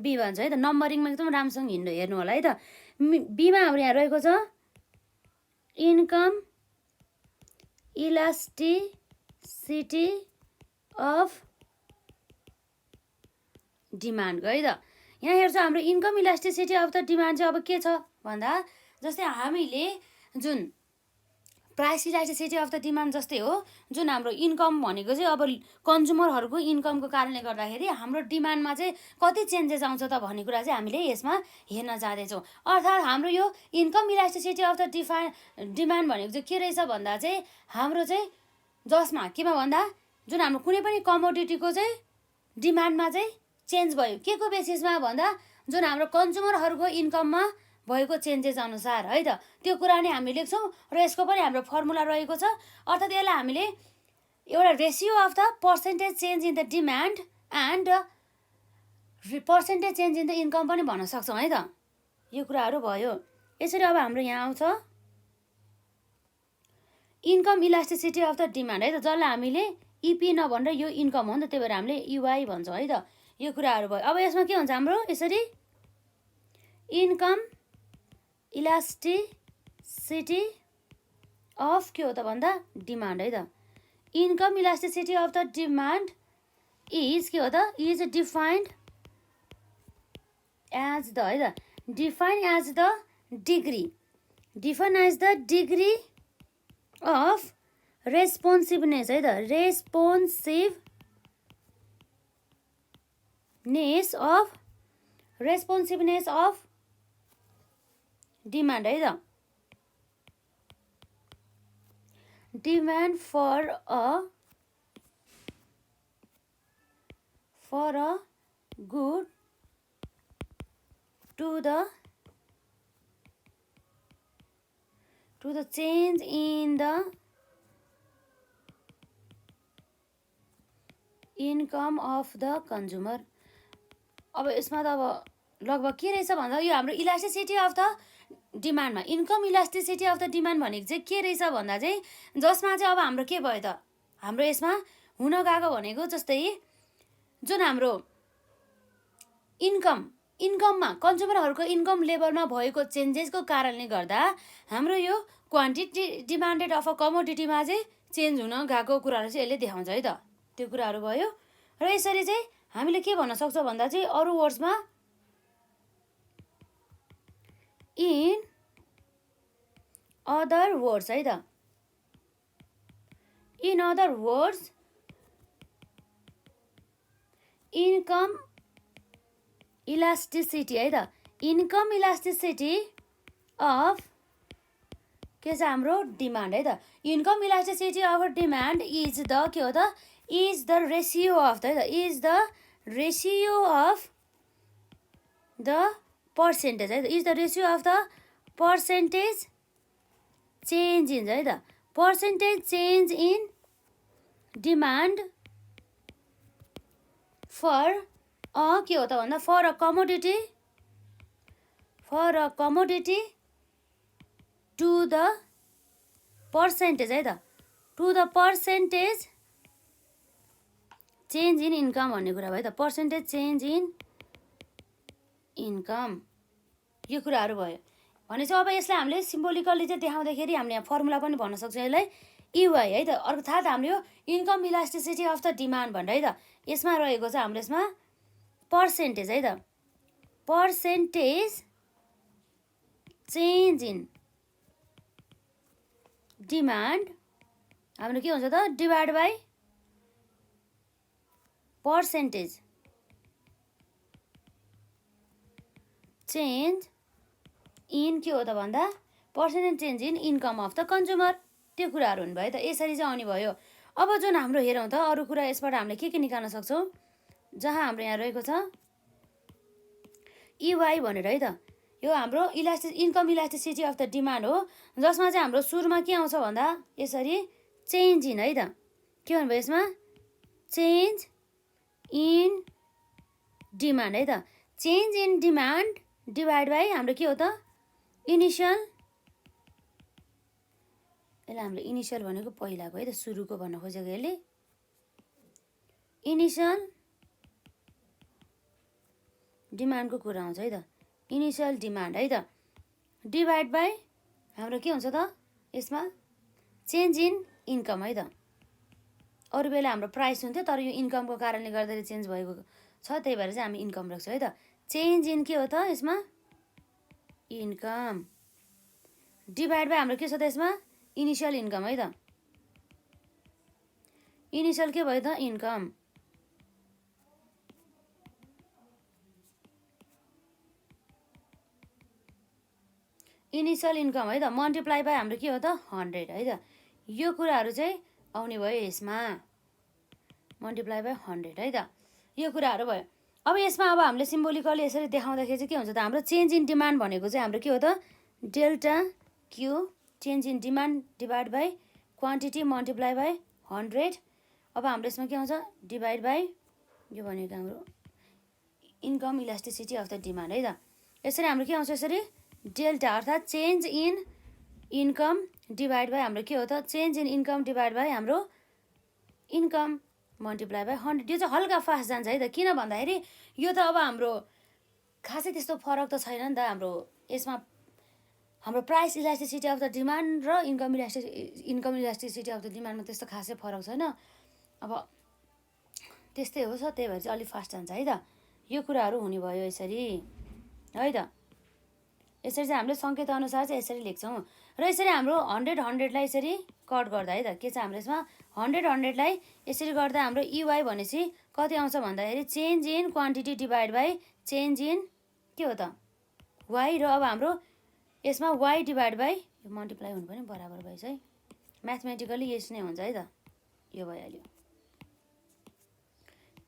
Be भन्छ है त। नम्बरिङमा एकदम राम्रोसँग हिँड्नु हेर्नु होला है त। बीमा हाम्रो यहाँ रहेको छ इन्कम इलास्टिसिटी अफ डिमान्डको है त। यहाँ हेर्छ हाम्रो income elasticity of the demand चाहिँ अब के छ भन्दा जस्तै हामीले जुन price elasticity of the demand जस्तै हो, जुन हाम्रो इन्कम भनेको चाहिँ अब कन्ज्युमरहरूको इन्कमको कारणले गर्दाखेरि हाम्रो डिमान्डमा चाहिँ कति चेन्जेस आउँछ त भन्ने कुरा चाहिँ हामीले यसमा हेर्न जाँदैछौँ। अर्थात् हाम्रो यो income elasticity of the demand भनेको चाहिँ के रहेछ भन्दा चाहिँ हाम्रो चाहिँ जसमा केमा भन्दा जुन हाम्रो कुनै पनि कमोडिटीको चाहिँ डिमान्डमा चाहिँ चेन्ज भयो के को बेसिसमा भन्दा जुन हाम्रो कन्ज्युमरहरूको इन्कममा भएको चेन्जेस अनुसार है त। त्यो कुरा नै हामी लेख्छौँ र यसको पनि हाम्रो फर्मुला रहेको छ। अर्थात् यसलाई हामीले एउटा ratio of the percentage change in the demand and percentage change in the income पनि भन्न सक्छौँ है त। यो कुराहरू भयो। यसरी अब हाम्रो यहाँ आउँछ income elasticity of the demand है त, जसलाई हामीले इपी नभनेर यो इन्कम हो नि त, त्यही भएर हामीले युआई भन्छौँ है त। यो कुराहरू भयो। अब यसमा के हुन्छ हाम्रो यसरी इन्कम इलास्टिसिटी अफ के हो त भन्दा डिमान्ड है त। Income elasticity of the demand is के हो त इज डिफाइन्ड एज द है त, define as the degree of responsiveness है त, रेस्पोन्सिभनेस अफ डिमान्ड है त। Demand for a good to the change in the income of the consumer. अब यसमा त अब लगभग के रहेछ भन्दा यो हाम्रो इलास्टिसिटी अफ द डिमान्डमा income elasticity of the demand भनेको चाहिँ के रहेछ भन्दा चाहिँ जसमा चाहिँ अब हाम्रो के भयो त हाम्रो यसमा हुन गएको भनेको जस्तै जुन हाम्रो इन्कममा कन्ज्युमरहरूको इन्कम लेभलमा भएको चेन्जेसको कारणले गर्दा हाम्रो यो क्वान्टिटी डिमान्डेड अफ अ कमोडिटीमा चाहिँ चेन्ज हुन गएको कुराहरू चाहिँ यसले देखाउँछ है त। त्यो कुराहरू भयो। र यसरी चाहिँ हामीले के भन्न सक्छौँ भन्दा चाहिँ अरू वर्ड्समा इन अदर वर्ड्स है त, in other words income elasticity है त, इन्कम इलास्टिसिटी अफ के छ हाम्रो डिमान्ड है त। Income elasticity of demand is the के हो त is the ratio of the है त, is the ratio of the percentage है त, is the ratio of the percentage change in है त, percentage change in demand for के हो त भन्दा for a commodity to the percentage है त, to the percentage change in income भन्ने कुरा भयो त, पर्सेन्टेज चेन्ज इन इन्कम। यो कुराहरू भयो भनेपछि अब यसलाई हामीले सिम्बोलिकली चाहिँ देखाउँदाखेरि हामीले यहाँ फर्मुला पनि भन्न सक्छौँ यसलाई युआई है त। अर्थात् हाम्रो income elasticity of the demand भनेर है त यसमा रहेको छ हाम्रो यसमा पर्सेन्टेज है त, पर्सेन्टेज चेन्ज इन डिमान्ड हाम्रो के हुन्छ त divide by percentage change in के हो त भन्दा percentage change in income of the consumer. त्यो कुराहरू हुनुभयो त। यसरी चाहिँ आउने भयो। अब जुन हाम्रो हेरौँ त अरू कुरा यसबाट हामीले के निकाल्न सक्छौँ, जहाँ हाम्रो यहाँ रहेको छ युआई भनेर है त, यो हाम्रो income elasticity of the demand हो, जसमा चाहिँ हाम्रो सुरुमा के आउँछ भन्दा यसरी चेन्ज इन है त, के भन्नुभयो यसमा चेन्ज इन डिमान्ड है त, change in demand divide by हाम्रो के हो त इनिसियल, यसलाई हाम्रो इनिसियल भनेको पहिलाको है त, सुरुको भन्न खोजेको यसले इनिसियल डिमान्डको कुरा आउँछ है त, इनिसियल डिमान्ड है त, डिभाइड बाई हाम्रो के हुन्छ त यसमा चेन्ज इन इन्कम है त। अरू बेला हाम्रो प्राइस हुन्थ्यो, तर यो इन्कमको कारणले गर्दाखेरि चेन्ज भएको छ, त्यही भएर चाहिँ हामी इन्कम राख्छौँ है त। चेन्ज इन के हो त यसमा इन्कम, डिभाइड बाई हाम्रो के छ त यसमा इनिसियल इन्कम है त, इनिसियल के भयो त इन्कम, इनिसियल इन्कम है त, मल्टिप्लाई बाई हाम्रो के हो त 100 है त। यो कुराहरू चाहिँ आउने भयो यसमा, मल्टिप्लाई बाई 100 है त, यो कुराहरू भयो। अब यसमा अब हामीले सिम्बोलिकली यसरी देखाउँदाखेरि चाहिँ के हुन्छ त हाम्रो चेन्ज इन डिमान्ड भनेको चाहिँ हाम्रो के हो त delta Q, change in demand divide by quantity multiply by 100। अब हाम्रो यसमा के आउँछ डिभाइड बाई यो भनेको हाम्रो income elasticity of the demand है त। यसरी हाम्रो के आउँछ यसरी डेल्टा अर्थात् change in income divide by हाम्रो के हो त change in income divide by हाम्रो इन्कम मल्टिप्लाई बाई 100। यो चाहिँ हल्का फास्ट जान्छ है त, किन भन्दाखेरि यो त अब हाम्रो खासै त्यस्तो फरक त छैन नि त। हाम्रो यसमा हाम्रो price elasticity of the demand र इन्कम इलास्टिसिटी अफ द डिमान्डमा त्यस्तो खासै फरक छैन। अब त्यस्तै हो, त्यही भएर चाहिँ अलिक फास्ट जान्छ है त। यो कुराहरू हुने भयो यसरी है त। यसरी चाहिँ हामीले सङ्केत अनुसार चाहिँ यसरी लेख्छौँ र यसरी हाम्रो 100लाई यसरी कट गर्दा है त के छ हाम्रो यसमा 100लाई यसरी गर्दा हाम्रो इवाई भनेपछि कति आउँछ भन्दाखेरि change in quantity divide by change in के हो त वाई, र अब हाम्रो यसमा वाई डिभाइड बाई यो मल्टिप्लाई हुनु पनि बराबर भएछ है, म्याथमेटिकली यस नै हुन्छ है त, यो भइहाल्यो।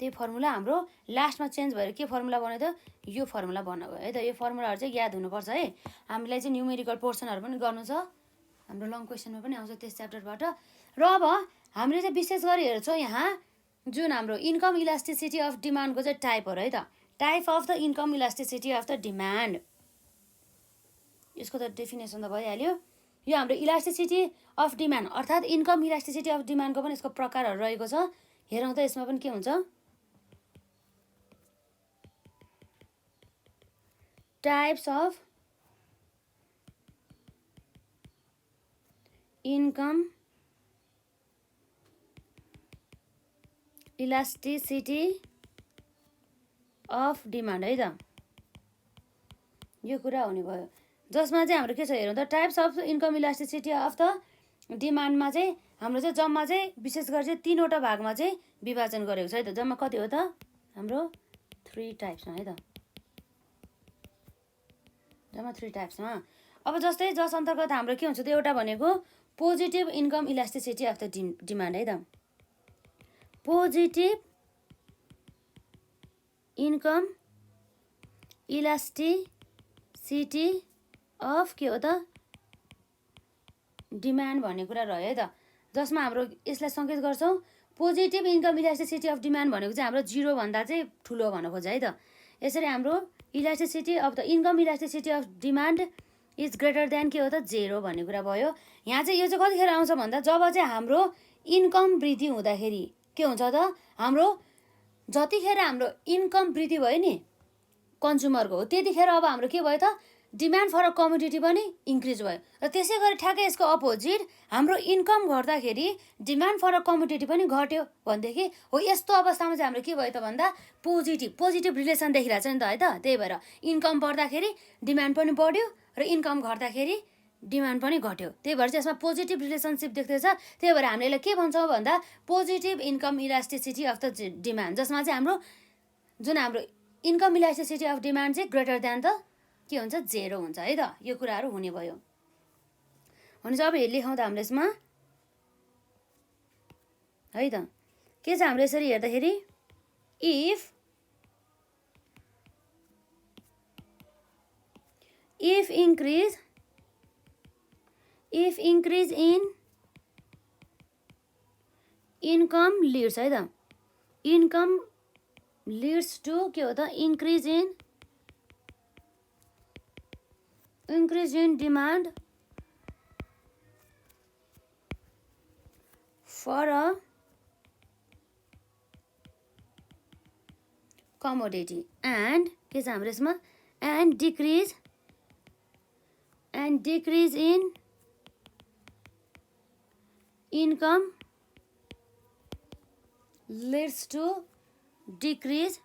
त्यही फर्मुला हाम्रो लास्टमा चेन्ज भएर के फर्मुला बन्यो त यो फर्मुला बन्न भयो है त। यो फर्मुलाहरू चाहिँ याद हुनुपर्छ है, हामीलाई चाहिँ न्युमेरिकल पोर्सनहरू पनि गर्नु छ, हाम्रो लङ क्वेसनमा पनि आउँछ त्यस च्याप्टरबाट। र अब हामीले चाहिँ विशेष गरी हेर्छौँ यहाँ जुन हाम्रो इन्कम इलास्टिसिटी अफ डिमान्डको चाहिँ टाइपहरू है त, type of the income elasticity of the demand, यसको त डेफिनेसन त भइहाल्यो। यो हाम्रो इलास्टिसिटी अफ डिमान्ड अर्थात् इन्कम इलास्टिसिटी अफ डिमान्डको पनि यसको प्रकारहरू रहेको छ, हेरौँ त यसमा पनि के हुन्छ। Types of income elasticity of demand है त, यो कुरा हुने भयो। जसमा चाहिँ हाम्रो के छ हेरौँ त types of income elasticity of the डिमान्डमा चाहिँ हाम्रो चाहिँ जम्मा चाहिँ विशेष गरी चाहिँ 3वटा भागमा चाहिँ विभाजन गरेको छ है त। जम्मा कति हो त हाम्रो 3 टाइप्समा है त, जम्मा 3 टाइप्समा। अब जस्तै जस अन्तर्गत हाम्रो के हुन्छ त एउटा भनेको positive income elasticity of the demand है त, पोजिटिभ इन्कम इलास्टिसिटी अफ के हो त डिमान्ड भन्ने कुरा रह्यो है त। जसमा हाम्रो यसलाई सङ्केत गर्छौँ positive income elasticity of demand भनेको चाहिँ हाम्रो 0 भन्दा चाहिँ ठुलो भन्न खोज्छ है त। यसरी हाम्रो elasticity of the income elasticity of demand is greater then के हो त 0 भन्ने कुरा भयो। यहाँ चाहिँ यो चाहिँ कतिखेर आउँछ भन्दा जब चाहिँ हाम्रो इन्कम वृद्धि हुँदाखेरि के हुन्छ त हाम्रो जतिखेर हाम्रो इन्कम वृद्धि भयो नि कन्ज्युमरको त्यतिखेर अब हाम्रो के भयो त डिमान्ड फर अ कमोडिटी पनि इन्क्रिज भयो। र त्यसै गरी ठ्याक्कै यसको अपोजिट हाम्रो इन्कम घट्दाखेरि डिमान्ड फर अ कमोडिटी पनि घट्यो भनेदेखि हो यस्तो अवस्थामा चाहिँ हाम्रो के भयो त भन्दा पोजिटिभ रिलेसन देखिरहेको छ नि त है त। त्यही भएर इन्कम बढ्दाखेरि डिमान्ड पनि बढ्यो र इन्कम घट्दाखेरि डिमान्ड पनि घट्यो, त्यही भएर चाहिँ यसमा पोजिटिभ रिलेसनसिप देख्दैछ। त्यही भएर हामीले के भन्छौँ भन्दा positive income elasticity of the demand, जसमा चाहिँ हाम्रो जुन हाम्रो इन्कम इलास्टिसिटी अफ डिमान्ड चाहिँ ग्रेटर देन त के हुन्छ 0 हुन्छ है त। यो कुराहरू हुने भयो भनेपछि अब लेखौँ त हाम्रो यसमा है त के छ हाम्रो यसरी हेर्दाखेरि if increase in income leads है त, income leads to के हो त increase in demand for a commodity and के छ हाम्रो यसमा and decrease in income leads to decrease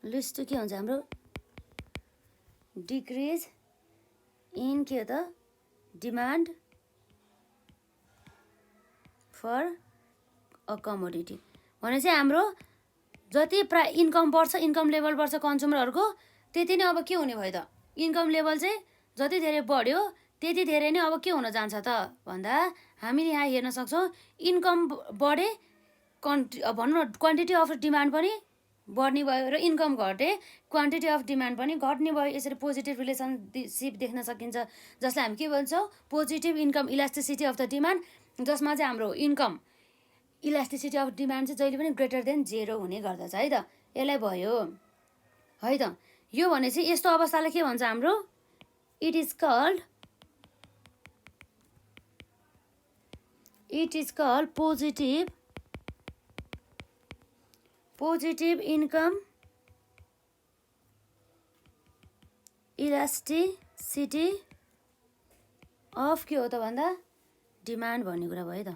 के हुन्छ हाम्रो डिक्रिज इन के हो त डिमान्ड फर अ कमोडिटी भनेपछि हाम्रो जति इन्कम बढ्छ इन्कम लेभल बढ्छ कन्ज्युमरहरूको त्यति नै अब के हुने भयो त इन्कम लेभल चाहिँ जति धेरै बढ्यो त्यति धेरै नै अब के हुन जान्छ त भन्दा हामीले यहाँ हेर्न सक्छौँ इन्कम बढे भनौँ न क्वान्टिटी अफ डिमान्ड पनि बढ्ने भयो र इन्कम घटे क्वान्टिटी अफ डिमान्ड पनि घट्ने भयो। यसरी पोजिटिभ रिलेसनसिप देख्न सकिन्छ जसलाई हामी के भन्छौँ positive income elasticity of the demand, जसमा चाहिँ हाम्रो इन्कम इलास्टिसिटी अफ डिमान्ड चाहिँ जहिले पनि ग्रेटर देन 0 हुने गर्दछ है त। यसलाई भयो है त। यो भनेपछि यस्तो अवस्थालाई के भन्छ हाम्रो it is called positive income elasticity of के हो त भन्दा डिमान्ड भन्ने कुरा भयो त।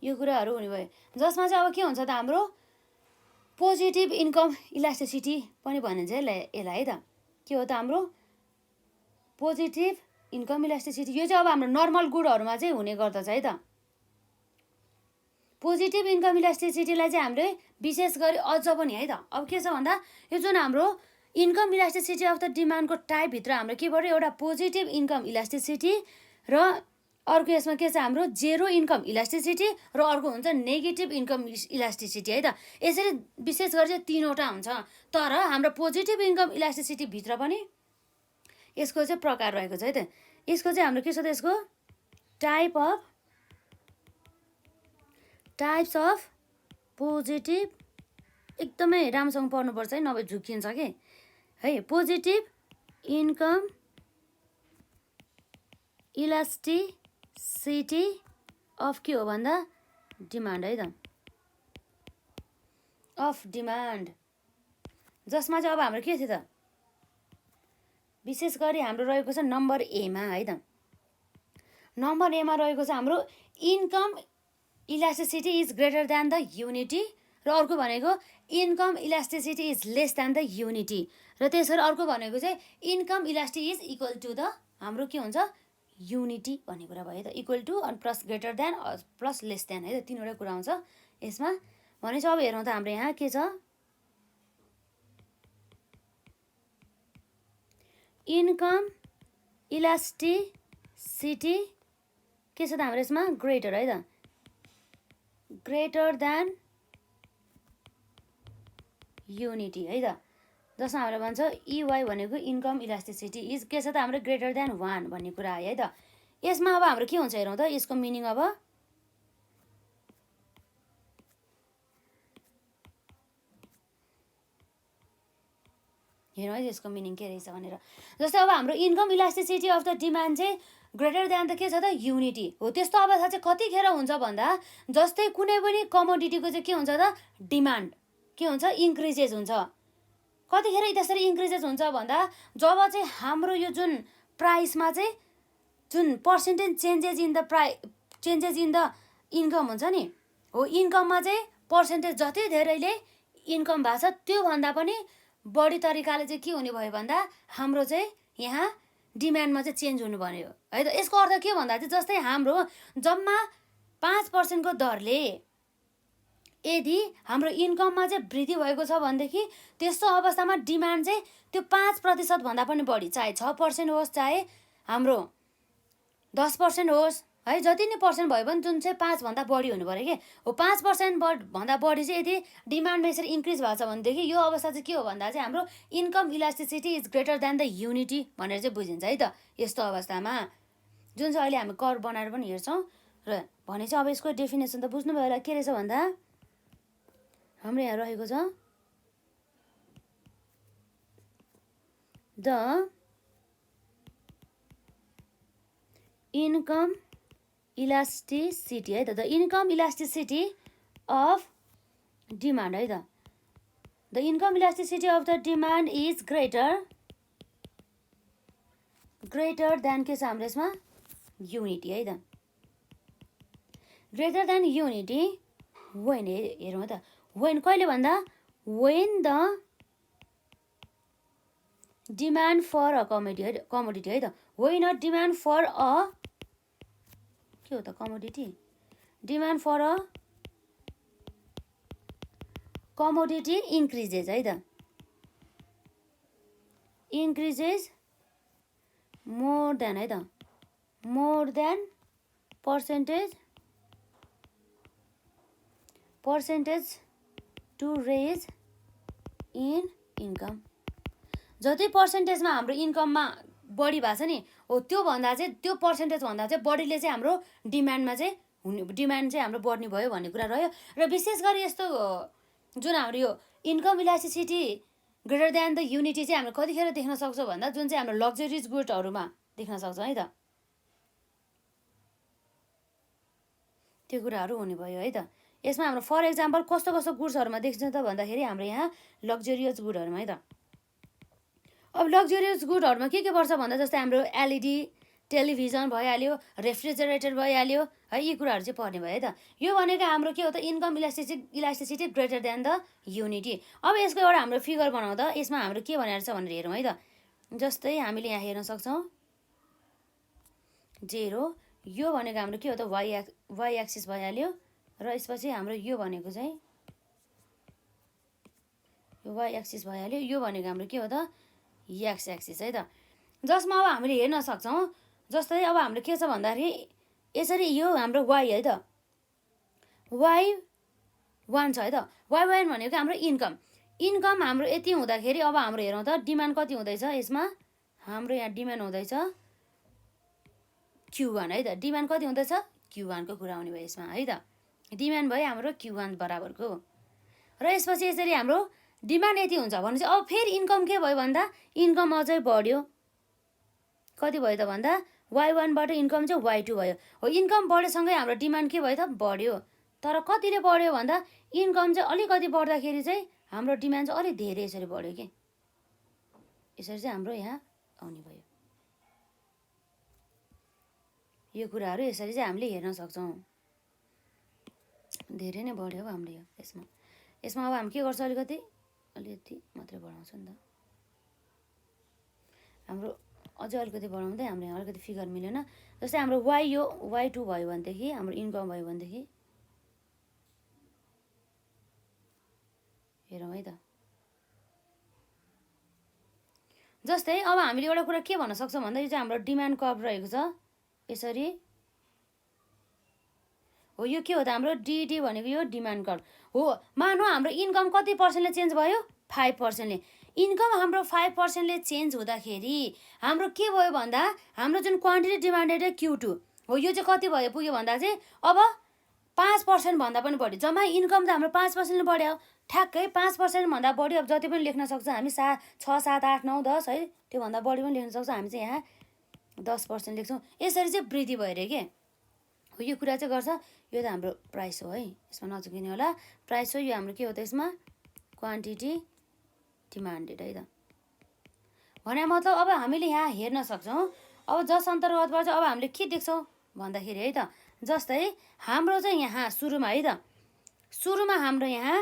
यो कुराहरू हुने भयो जसमा चाहिँ अब के हुन्छ त हाम्रो पोजिटिभ इन्कम इलास्टिसिटी पनि भनिन्छ यसलाई है त। के हो त हाम्रो पोजिटिभ इन्कम इलास्टिसिटी यो चाहिँ अब हाम्रो नर्मल गुडहरूमा चाहिँ हुने गर्दछ है त। पोजिटिभ इन्कम इलास्टिसिटीलाई चाहिँ हामीले विशेष गरी अझ पनि है त अब के छ भन्दा यो जुन हाम्रो इन्कम इलास्टिसिटी अफ द डिमान्डको टाइपभित्र हाम्रो के भयो एउटा पोजिटिभ इन्कम इलास्टिसिटी र अर्को यसमा के छ हाम्रो जेरो इन्कम इलास्टिसिटी र अर्को हुन्छ नेगेटिभ इन्कम इलास्टिसिटी है त। यसरी विशेष गरी चाहिँ तीनवटा हुन्छ। तर हाम्रो पोजिटिभ इन्कम इलास्टिसिटी भित्र पनि यसको चाहिँ प्रकार रहेको छ है त। यसको चाहिँ हाम्रो के छ त यसको टाइप्स अफ पोजिटिभ एकदमै राम्रोसँग पढ्नुपर्छ है नभए झुक्किन्छ के है। पोजिटिभ इन्कम इलास्टिसिटी अफ के हो भन्दा डिमान्ड है त अफ डिमान्ड, जसमा चाहिँ अब हाम्रो के थियो त विशेष गरी हाम्रो रहेको छ नम्बर एमा है त। नम्बर एमा रहेको छ हाम्रो income elasticity is greater than the unity र अर्को भनेको income elasticity is less than the unity र त्यसरी अर्को भनेको चाहिँ income elasticity is equal to the हाम्रो के हुन्छ युनिटी भन्ने कुरा भयो त। इक्वल टु अनि plus greater than plus less than है त तीनवटा कुरा आउँछ यसमा। भनेपछि अब हेरौँ त हाम्रो यहाँ के छ इन्कम इलास्टिसिटी के छ त हाम्रो यसमा ग्रेटर है त ग्रेटर देन युनिटी है त। जसमा हाम्रो भन्छ इवाई भनेको इन्कम इलास्टिसिटी इज के छ त हाम्रो ग्रेटर देन 1 भन्ने कुरा आयो है त। यसमा अब हाम्रो के हुन्छ हेरौँ त यसको मिनिङ अब हेरौँ है यसको मिनिङ के रहेछ भनेर। जस्तै अब हाम्रो income elasticity of the demand चाहिँ ग्रेटर देन त के छ त युनिटी हो। त्यस्तो अवस्था चाहिँ कतिखेर हुन्छ भन्दा जस्तै कुनै पनि कमोडिटीको चाहिँ के हुन्छ त डिमान्ड के हुन्छ इन्क्रिजेस हुन्छ। कतिखेर त्यसरी इन्क्रिजेस हुन्छ भन्दा जब चाहिँ हाम्रो यो जुन प्राइसमा चाहिँ जुन percentage changes in the income हुन्छ नि हो इन्कममा चाहिँ पर्सेन्टेज जति धेरैले इन्कम भएको छ त्योभन्दा पनि बढी तरिकाले चाहिँ के हुने भयो भन्दा हाम्रो चाहिँ यहाँ डिमान्डमा चाहिँ चेन्ज हुनु भन्यो है त। यसको अर्थ के भन्दा चाहिँ जस्तै हाम्रो जम्मा 5% को दरले यदि हाम्रो इन्कममा चाहिँ वृद्धि भएको छ भनेदेखि त्यस्तो अवस्थामा डिमान्ड चाहिँ त्यो 5% भन्दा पनि बढी चाहे 6% होस् चाहे हाम्रो 10% होस् है जति नै पर्सेन्ट भयो भने जुन चाहिँ 5 भन्दा बढी हुनु पर्यो के हो। 5% भन्दा बढी चाहिँ यदि डिमान्डमा यसरी इन्क्रिज भएको छ भनेदेखि यो अवस्था चाहिँ के हो भन्दा चाहिँ हाम्रो income elasticity is greater than the unity भनेर चाहिँ बुझिन्छ है त। यस्तो अवस्थामा जुन चाहिँ अहिले हामी कर्भ बनाएर पनि हेर्छौँ र भने चाहिँ अब यसको डेफिनेसन त बुझ्नुभयो होला के रहेछ भन्दा हाम्रो यहाँ रहेको छ द इन्कम इलास्टिसिटी है त the income elasticity of demand है त the income elasticity of the demand is greater then के छ हाम्रो यसमा युनिटी है त ग्रेटर देन युनिटी वेन हेरौँ है त वेन कहिले भन्दा when the demand for a commodity है त when a demand for a के हो त commodity demand for a commodity increases है त इन्क्रिजेज मोर देन है त more than percentage to raise in income जति पर्सेन्टेजमा हाम्रो इन्कममा बढी भएको छ नि हो त्योभन्दा चाहिँ त्यो पर्सेन्टेज भन्दा चाहिँ बढीले चाहिँ हाम्रो डिमान्डमा चाहिँ डिमान्ड चाहिँ हाम्रो बढ्ने भयो भन्ने कुरा रह्यो र विशेष गरी यस्तो जुन हाम्रो यो income elasticity greater than the unity चाहिँ हामीले कतिखेर देख्न सक्छौँ भन्दा जुन चाहिँ हाम्रो लग्जरिज गुड्सहरूमा देख्न सक्छौँ है त त्यो कुराहरू हुने भयो है त यसमा हाम्रो फर एक्जाम्पल कस्तो कस्तो गुड्सहरूमा देख्छ त भन्दाखेरि हाम्रो यहाँ लग्जरियस गुडहरूमा है त अब लग्जरियस गुडहरूमा के पर्छ भन्दा जस्तै हाम्रो एलइडी टेलिभिजन भइहाल्यो रेफ्रिजरेटर भइहाल्यो है यी कुराहरू चाहिँ पर्ने भयो है त यो भनेको हाम्रो के हो त income elasticity greater than the unity अब यसको एउटा हाम्रो फिगर बनाउँदा यसमा हाम्रो के भनेर छ भनेर हेरौँ है त जस्तै हामीले यहाँ हेर्न सक्छौँ 0 यो भनेको हाम्रो के हो त वाइ एक्सिस भइहाल्यो र यसपछि हाम्रो यो भनेको चाहिँ वाइ एक्सिस भइहाल्यो यो भनेको हाम्रो के हो त एक्स एक्सिस है त जसमा अब हामीले हेर्न सक्छौँ जस्तै अब हाम्रो के छ भन्दाखेरि यसरी यो हाम्रो वाइ है त वाइ 1 छ है त वाइ 1 भनेको हाम्रो इन्कम हाम्रो यति हुँदाखेरि अब हाम्रो हेरौँ त डिमान्ड कति हुँदैछ यसमा हाम्रो यहाँ डिमान्ड हुँदैछ Q1 है त डिमान्ड कति हुँदैछ Q1 को कुरा आउने भयो यसमा है त डिमान्ड भयो हाम्रो Q1 बराबरको र यसपछि यसरी हाम्रो डिमान्ड यति हुन्छ भने चाहिँ अब फेरि इन्कम के भयो भन्दा इन्कम अझै बढ्यो कति भयो त भन्दा Y1 बाट इन्कम चाहिँ Y2 भयो हो इन्कम बढेसँगै हाम्रो डिमान्ड के भयो त बढ्यो तर कतिले बढ्यो भन्दा इन्कम चाहिँ अलिकति बढ्दाखेरि चाहिँ हाम्रो डिमान्ड चाहिँ अलिक धेरै यसरी बढ्यो के यसरी चाहिँ हाम्रो यहाँ आउने भयो यो कुराहरू यसरी चाहिँ हामीले हेर्न सक्छौँ धेरै नै बढ्यो अब हाम्रो यसमा अब हामी के गर्छ अलिकति मात्रै बढाउँछ नि त हाम्रो अझै अलिकति बढाउँदै हाम्रो यहाँ अलिकति फिगर मिलेन जस्तै हाम्रो यो Y2 भयो भनेदेखि हाम्रो इन्कम भयो भनेदेखि हेरौँ है त जस्तै अब हामीले एउटा कुरा के भन्न सक्छौँ भन्दा यो चाहिँ हाम्रो डिमान्ड कर्भ रहेको छ यसरी हो यो के हो त हाम्रो डिडी भनेको यो डिमान्ड कर्भ हो मानौ हाम्रो इन्कम कति पर्सेन्टले चेन्ज भयो 5%ले इन्कम हाम्रो 5%ले चेन्ज हुँदाखेरि हाम्रो के भयो भन्दा हाम्रो जुन क्वान्टिटी डिमान्डेड Q2 हो यो चाहिँ कति भयो पुग्यो भन्दा चाहिँ अब 5% भन्दा पनि बढी जम्मा इन्कम त हाम्रो 5%ले बढ्यो ठ्याक्कै 5% भन्दा बढी अब जति पनि लेख्न सक्छ हामी 6 7 8 9 10 है त्यो भन्दा बढी पनि लेख्न सक्छ हामी चाहिँ यहाँ 10% लेख्छौँ यसरी चाहिँ वृद्धि भइरह्यो के हो यो कुरा चाहिँ गर्छ यो त हाम्रो प्राइस हो है यसमा नचुकिने होला प्राइस हो यो हाम्रो के हो त यसमा क्वान्टिटी डिमान्डेड है त भने मतलब अब हामीले यहाँ हेर्न सक्छौँ अब जस अन्तर्गतबाट चाहिँ अब हामीले के देख्छौँ भन्दाखेरि है त जस्तै हाम्रो चाहिँ यहाँ सुरुमा है त सुरुमा हाम्रो यहाँ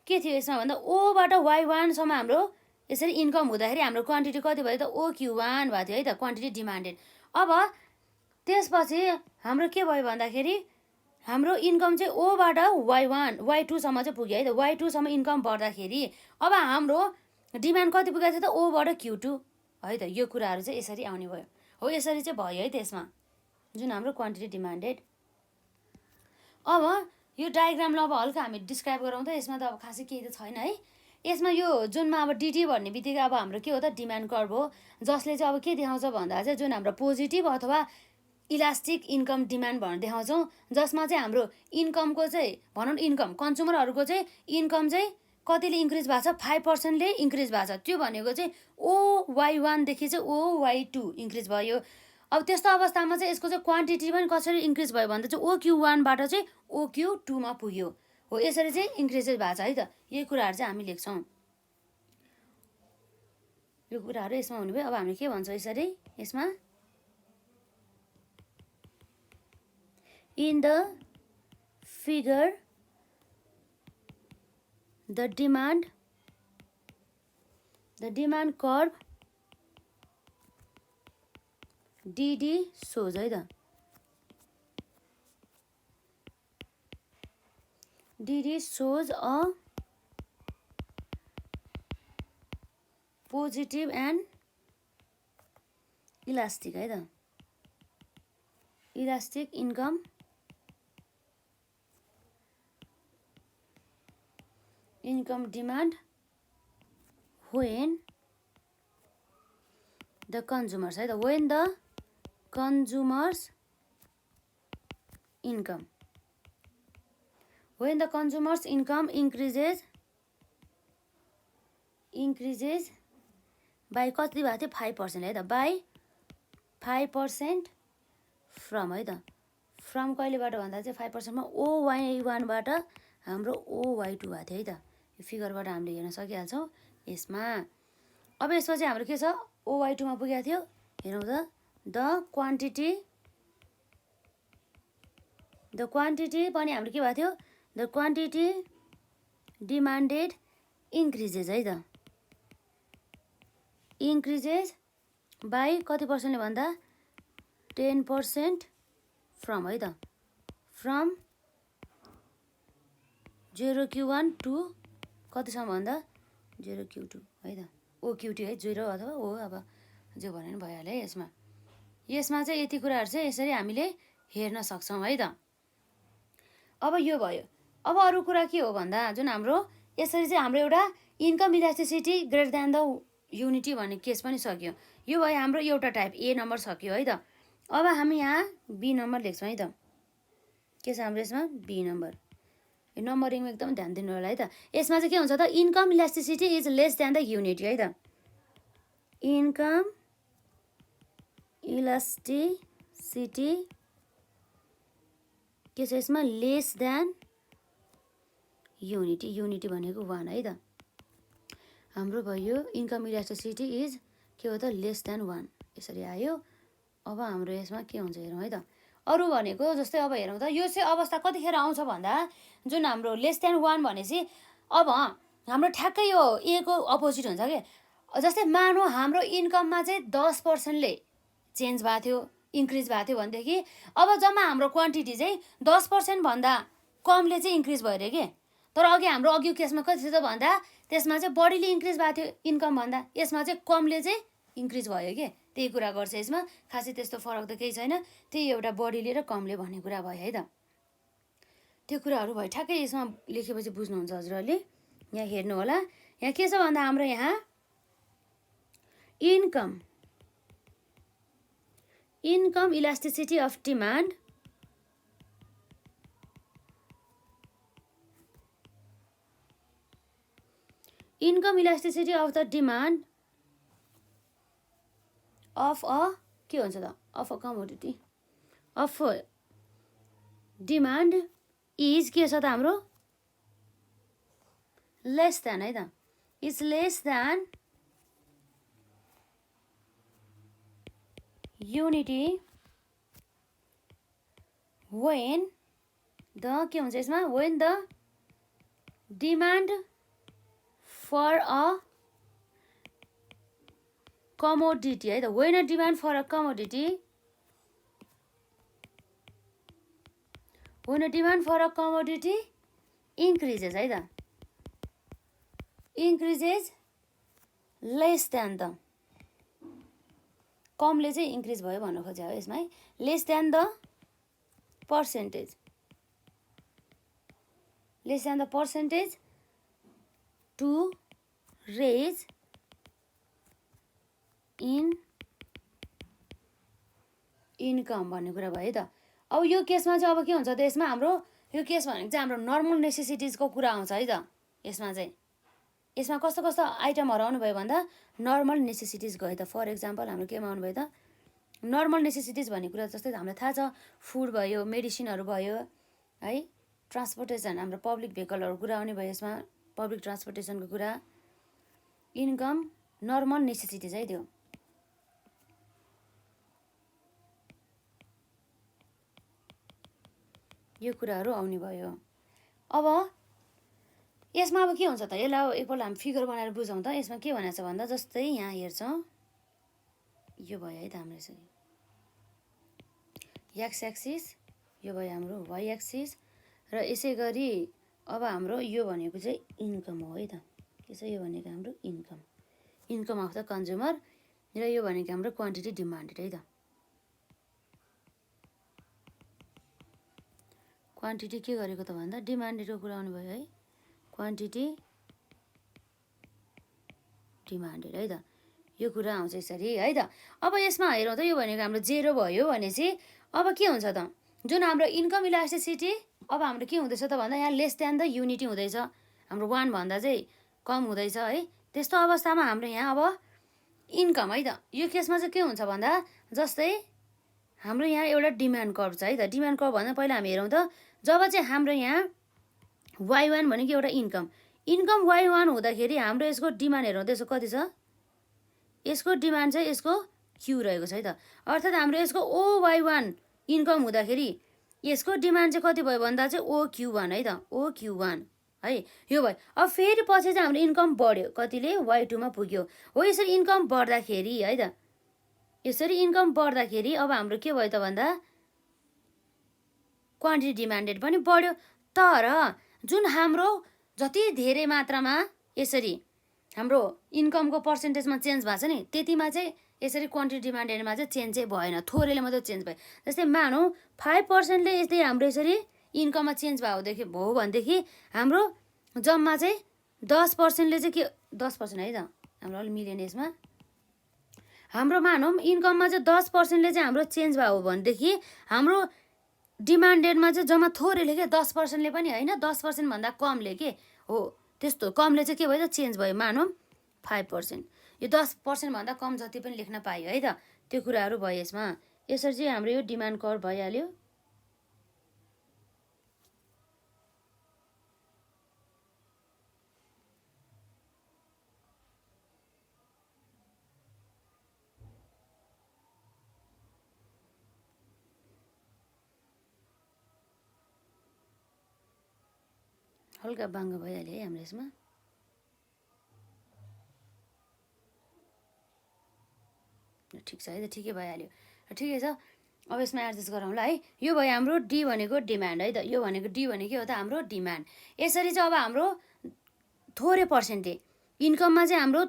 के थियो यसमा भन्दा ओबाट Y1 सम्म हाम्रो यसरी इन्कम हुँदाखेरि हाम्रो क्वान्टिटी कति भयो त OQ1 भएको थियो है त क्वान्टिटी डिमान्डेड अब त्यसपछि हाम्रो के भयो भन्दाखेरि हाम्रो इन्कम चाहिँ ओबाट Y2 सम्म चाहिँ पुग्यो है त Y2 सम्म इन्कम बढ्दाखेरि अब हाम्रो डिमान्ड कति पुगेको थियो त ओबाट Q2 है त यो कुराहरू चाहिँ यसरी आउने भयो हो यसरी चाहिँ भयो है त्यसमा जुन हाम्रो क्वान्टिटी डिमान्डेड अब यो डायग्रामलाई अब हल्का हामी डिस्क्राइब गरौँ त यसमा त अब खासै केही त छैन है यसमा यो जुनमा अब डिटी भन्ने बित्तिकै अब हाम्रो के हो त डिमान्ड कर्भ हो जसले चाहिँ अब के देखाउँछ भन्दा चाहिँ जुन हाम्रो पोजिटिभ अथवा इलास्टिक इन्कम डिमान्ड भनेर देखाउँछौँ जसमा चाहिँ हाम्रो इन्कमको चाहिँ भनौँ न इन्कम कन्ज्युमरहरूको चाहिँ इन्कम चाहिँ कतिले इन्क्रिज भएको छ 5%ले इन्क्रिज भएको छ त्यो भनेको चाहिँ OY1 देखि चाहिँ OY2 इन्क्रिज भयो अब त्यस्तो अवस्थामा चाहिँ यसको चाहिँ क्वान्टिटी पनि कसरी इन्क्रिज भयो भन्दा चाहिँ OQ1बाट चाहिँ OQ2मा पुग्यो हो, यसरी चाहिँ इन्क्रिजेस भएको छ है त। यही कुराहरू चाहिँ हामी लेख्छौँ, यो कुराहरू यसमा हुनुभयो। अब हामी के भन्छौँ यसरी, यसमा in the figure the demand curve DD सोज है त, DD shows a positive and elastic है त, elastic income demand when the consumers है त, when the consumers income increases by कति भएको थियो 5% है त, by 5% from है त, from कहिलेबाट भन्दा चाहिँ 5% मा OY1बाट हाम्रो OY2 भएको थियो है त। यो फिगरबाट हामीले हेर्न सकिहाल्छौँ यसमा। अब यसमा चाहिँ हाम्रो के छ, OY2 मा पुगेको थियो, हेरौँ त, द क्वान्टिटी पनि हाम्रो के भएको थियो, द क्वान्टिटी डिमान्डेड इन्क्रिजेस है त, इन्क्रिजेस बाई कति पर्सेन्टले भन्दा 10% फ्रम है त, फ्रम 0Q1 टु कतिसम्म भन्दा 0Q2 है त, OQ2 है, 0 अथवा O अब जो भने पनि भइहाल्यो है यसमा। यसमा चाहिँ यति कुराहरू चाहिँ यसरी हामीले हेर्न सक्छौँ है त। अब यो भयो। अब अरू कुरा के हो भन्दा जुन हाम्रो यसरी चाहिँ हाम्रो एउटा income elasticity greater than the unity भन्ने केस पनि सक्यो। यो भयो हाम्रो एउटा टाइप, ए नम्बर सक्यो है त। अब हामी यहाँ बी नम्बर लेख्छौँ है त, के छ हाम्रो यसमा बी नम्बर। यो नम्बरिङमा एकदम ध्यान दिनु होला है त। यसमा चाहिँ के हुन्छ त, income elasticity is less than the unity है त, इन्कम इलास्टिसिटी के छ यसमा लेस देन युनिटी, युनिटी भनेको 1 है त। हाम्रो भयो इन्कम इलास्टिसिटी इज के हो त, लेस देन 1, यसरी आयो। अब हाम्रो यसमा के हुन्छ हेरौँ है त। अरू भनेको जस्तै अब हेरौँ त, यो चाहिँ अवस्था कतिखेर आउँछ भन्दा जुन हाम्रो लेस देन 1 भनेपछि अब हाम्रो ठ्याक्कै यो ए को अपोजिट हुन्छ के। जस्तै मानौँ हाम्रो इन्कममा चाहिँ 10%ले चेन्ज भएको थियो, इन्क्रिज भएको थियो भनेदेखि अब जम्मा हाम्रो क्वान्टिटी चाहिँ 10% भन्दा कमले चाहिँ इन्क्रिज भयो अरे के। तर अघि हाम्रो अघि केसमा कति थियो त भन्दा त्यसमा चाहिँ बढीले इन्क्रिज भएको थियो इन्कम भन्दा, यसमा चाहिँ कमले चाहिँ इन्क्रिज भयो के। त्यही कुरा गर्छ यसमा, खासै त्यस्तो फरक त केही छैन, त्यही एउटा बढीले र कमले भन्ने कुरा भयो है त। त्यो कुराहरू भयो, ठ्याक्कै यसमा लेखेपछि बुझ्नुहुन्छ हजुरहरूले। यहाँ हेर्नु होला, यहाँ के छ भन्दा हाम्रो यहाँ income elasticity of demand income elasticity of the demand of a के हुन्छ त, of a commodity of demand is के छ त हाम्रो लेस देन है त, is less than unity when the के हुन्छ यसमा, when the demand for a commodity है त, when a demand for a commodity, when a demand for a commodity increases है त, increases less than द, कमले चाहिँ इन्क्रिज भयो भन्नु खोज्यो हो यसमा है, less than the percentage, less than the percentage to raise in income भन्ने कुरा भयो है त। अब यो केसमा चाहिँ अब के हुन्छ त, यसमा हाम्रो यो केस भनेको चाहिँ हाम्रो नर्मल नेसेसिटिजको कुरा आउँछ है त। यसमा चाहिँ यसमा कस्तो कस्तो आइटमहरू आउनुभयो भन्दा नर्मल नेसेसिटिज गयो त। फर इक्जाम्पल हाम्रो केमा आउनुभयो त, नर्मल नेसेसिटिज भन्ने कुरा जस्तै हामीलाई थाहा छ, फुड भयो, मेडिसिनहरू भयो है, ट्रान्सपोर्टेसन हाम्रो पब्लिक भेहिकलहरू कुरा आउने भयो यसमा, पब्लिक ट्रान्सपोर्टेसनको कुरा, इन्कम नर्मल नेसेसिटिज है त्यो। यो कुराहरू आउने भयो। अब यसमा अब के हुन्छ त, यसलाई एकपल्ट हामी फिगर बनाएर बुझौँ त। यसमा के भनेको छ भन्दा, जस्तै यहाँ हेर्छौँ, यो भयो है त हाम्रो यसरी एक्स एक्सिस, यो भयो हाम्रो वाइ एक्सिस, र यसै गरी अब हाम्रो यो भनेको चाहिँ इन्कम हो है त। के छ यो भनेको हाम्रो income, income of the consumer, र यो भनेको हाम्रो क्वान्टिटी डिमान्डेड है त। क्वान्टिटी के गरेको त भन्दा डिमान्डेडको कुरा आउनु भयो है, क्वान्टिटी डिमान्डेड है त, यो कुरा आउँछ यसरी है त। अब यसमा हेरौँ त, यो भनेको हाम्रो 0 भयो भनेपछि अब के हुन्छ त, जुन हाम्रो इन्कम इलास्टिसिटी अब हाम्रो के हुँदैछ त भन्दा यहाँ लेस देन द युनिटी हुँदैछ, हाम्रो 1 भन्दा चाहिँ कम हुँदैछ है। त्यस्तो अवस्थामा हाम्रो यहाँ अब इन्कम है त, यो केसमा चाहिँ के हुन्छ भन्दा, जस्तै हाम्रो यहाँ एउटा डिमान्ड कर्भ छ है त। डिमान्ड कर्भ भन्दा पहिला हामी हेरौँ त, जब चाहिँ हाम्रो यहाँ y1 भनेको एउटा इन्कम, इन्कम y1 हुँदाखेरि हाम्रो यसको डिमान्ड हेरौँ त, यसको कति छ, यसको डिमान्ड चाहिँ यसको क्यु रहेको छ है त। अर्थात् हाम्रो यसको OY1 इन्कम हुँदाखेरि यसको डिमान्ड चाहिँ कति भयो भन्दा चाहिँ OQ1 है त, OQ1 है, यो भयो। अब फेरि पछि चाहिँ हाम्रो इन्कम बढ्यो, कतिले Y2 मा पुग्यो हो। यसरी इन्कम बढ्दाखेरि है त, यसरी इन्कम बढ्दाखेरि अब हाम्रो के भयो त भन्दा क्वान्टिटी डिमान्डेड पनि बढ्यो। तर जुन हाम्रो जति धेरै मात्रामा यसरी हाम्रो इन्कमको पर्सेन्टेजमा चेन्ज भएको छ नि, त्यतिमा चाहिँ यसरी क्वान्टिटी डिमान्डेडमा चाहिँ चेन्ज चाहिँ भएन, थोरैले मात्रै चेन्ज भयो। जस्तै मानौँ 5%ले यस्तै हाम्रो यसरी इन्कममा चेन्ज भयो भनेदेखि हाम्रो जम्मा चाहिँ 10%ले चाहिँ के, 10% है त, हाम्रो अलिक मिलेन यसमा, हाम्रो मानौँ इन्कममा चाहिँ 10%ले चाहिँ हाम्रो चेन्ज भयो भनेदेखि हाम्रो डिमान्डेडमा चाहिँ जम्मा थोरैले के 10%ले पनि होइन, 10% भन्दा कमले के हो, त्यस्तो कमले चाहिँ के भयो त चेन्ज भयो। मानौँ 5%, यो 10% भन्दा कम जति पनि लेख्न पाइयो है त, त्यो कुराहरू भयो यसमा। यसरी चाहिँ हाम्रो यो डिमान्ड कर्भ भइहाल्यो। हल्का बाङ्गो भइहाल्यो है हाम्रो यसमा। ठिक छ है त, ठिकै भइहाल्यो, ठिकै छ। अब यसमा एडजस्ट गरौँला है। यो भयो हाम्रो डी भनेको डिमान्ड है त, यो भनेको डी भनेको के हो त हाम्रो डिमान्ड। यसरी चाहिँ अब हाम्रो थोरै पर्सेन्टले इन्कममा चाहिँ हाम्रो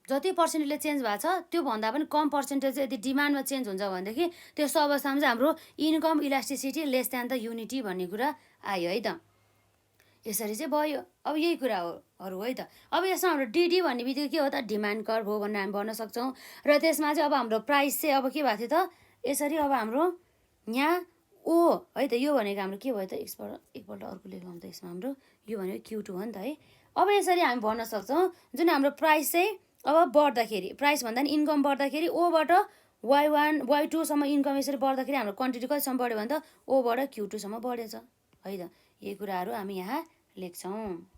जति पर्सेन्टले चेन्ज भएको छ त्यो भन्दा पनि कम पर्सेन्टेज यदि डिमान्डमा चेन्ज हुन्छ भनेदेखि त्यस्तो अवस्थामा चाहिँ हाम्रो income elasticity lace than the unity भन्ने कुरा आयो है त। यसरी चाहिँ भयो। अब यही कुराहरू है त। अब यसमा हाम्रो डिडी भन्ने बित्तिकै के हो त, डिमान्ड कर्भ हो भनेर हामी भन्न सक्छौँ। र त्यसमा चाहिँ अब हाम्रो प्राइस चाहिँ अब के भएको थियो त, यसरी अब हाम्रो यहाँ ओ है त, यो भनेको हाम्रो के भयो त, एकपल्ट अर्को लेखौँ त। यसमा हाम्रो यो भनेको Q2 हो नि त है। अब यसरी हामी भन्न सक्छौँ जुन हाम्रो प्राइस चाहिँ अब बढ्दाखेरि, प्राइस भन्दा नि इन्कम बढ्दाखेरि ओबाट Y1 Y2सम्म इन्कम यसरी बढ्दाखेरि हाम्रो क्वान्टिटी कतिसम्म बढ्यो भने त ओबाट Q2सम्म बढेछ है त। यही कुराहरू हामी यहाँ लेख्छौँ।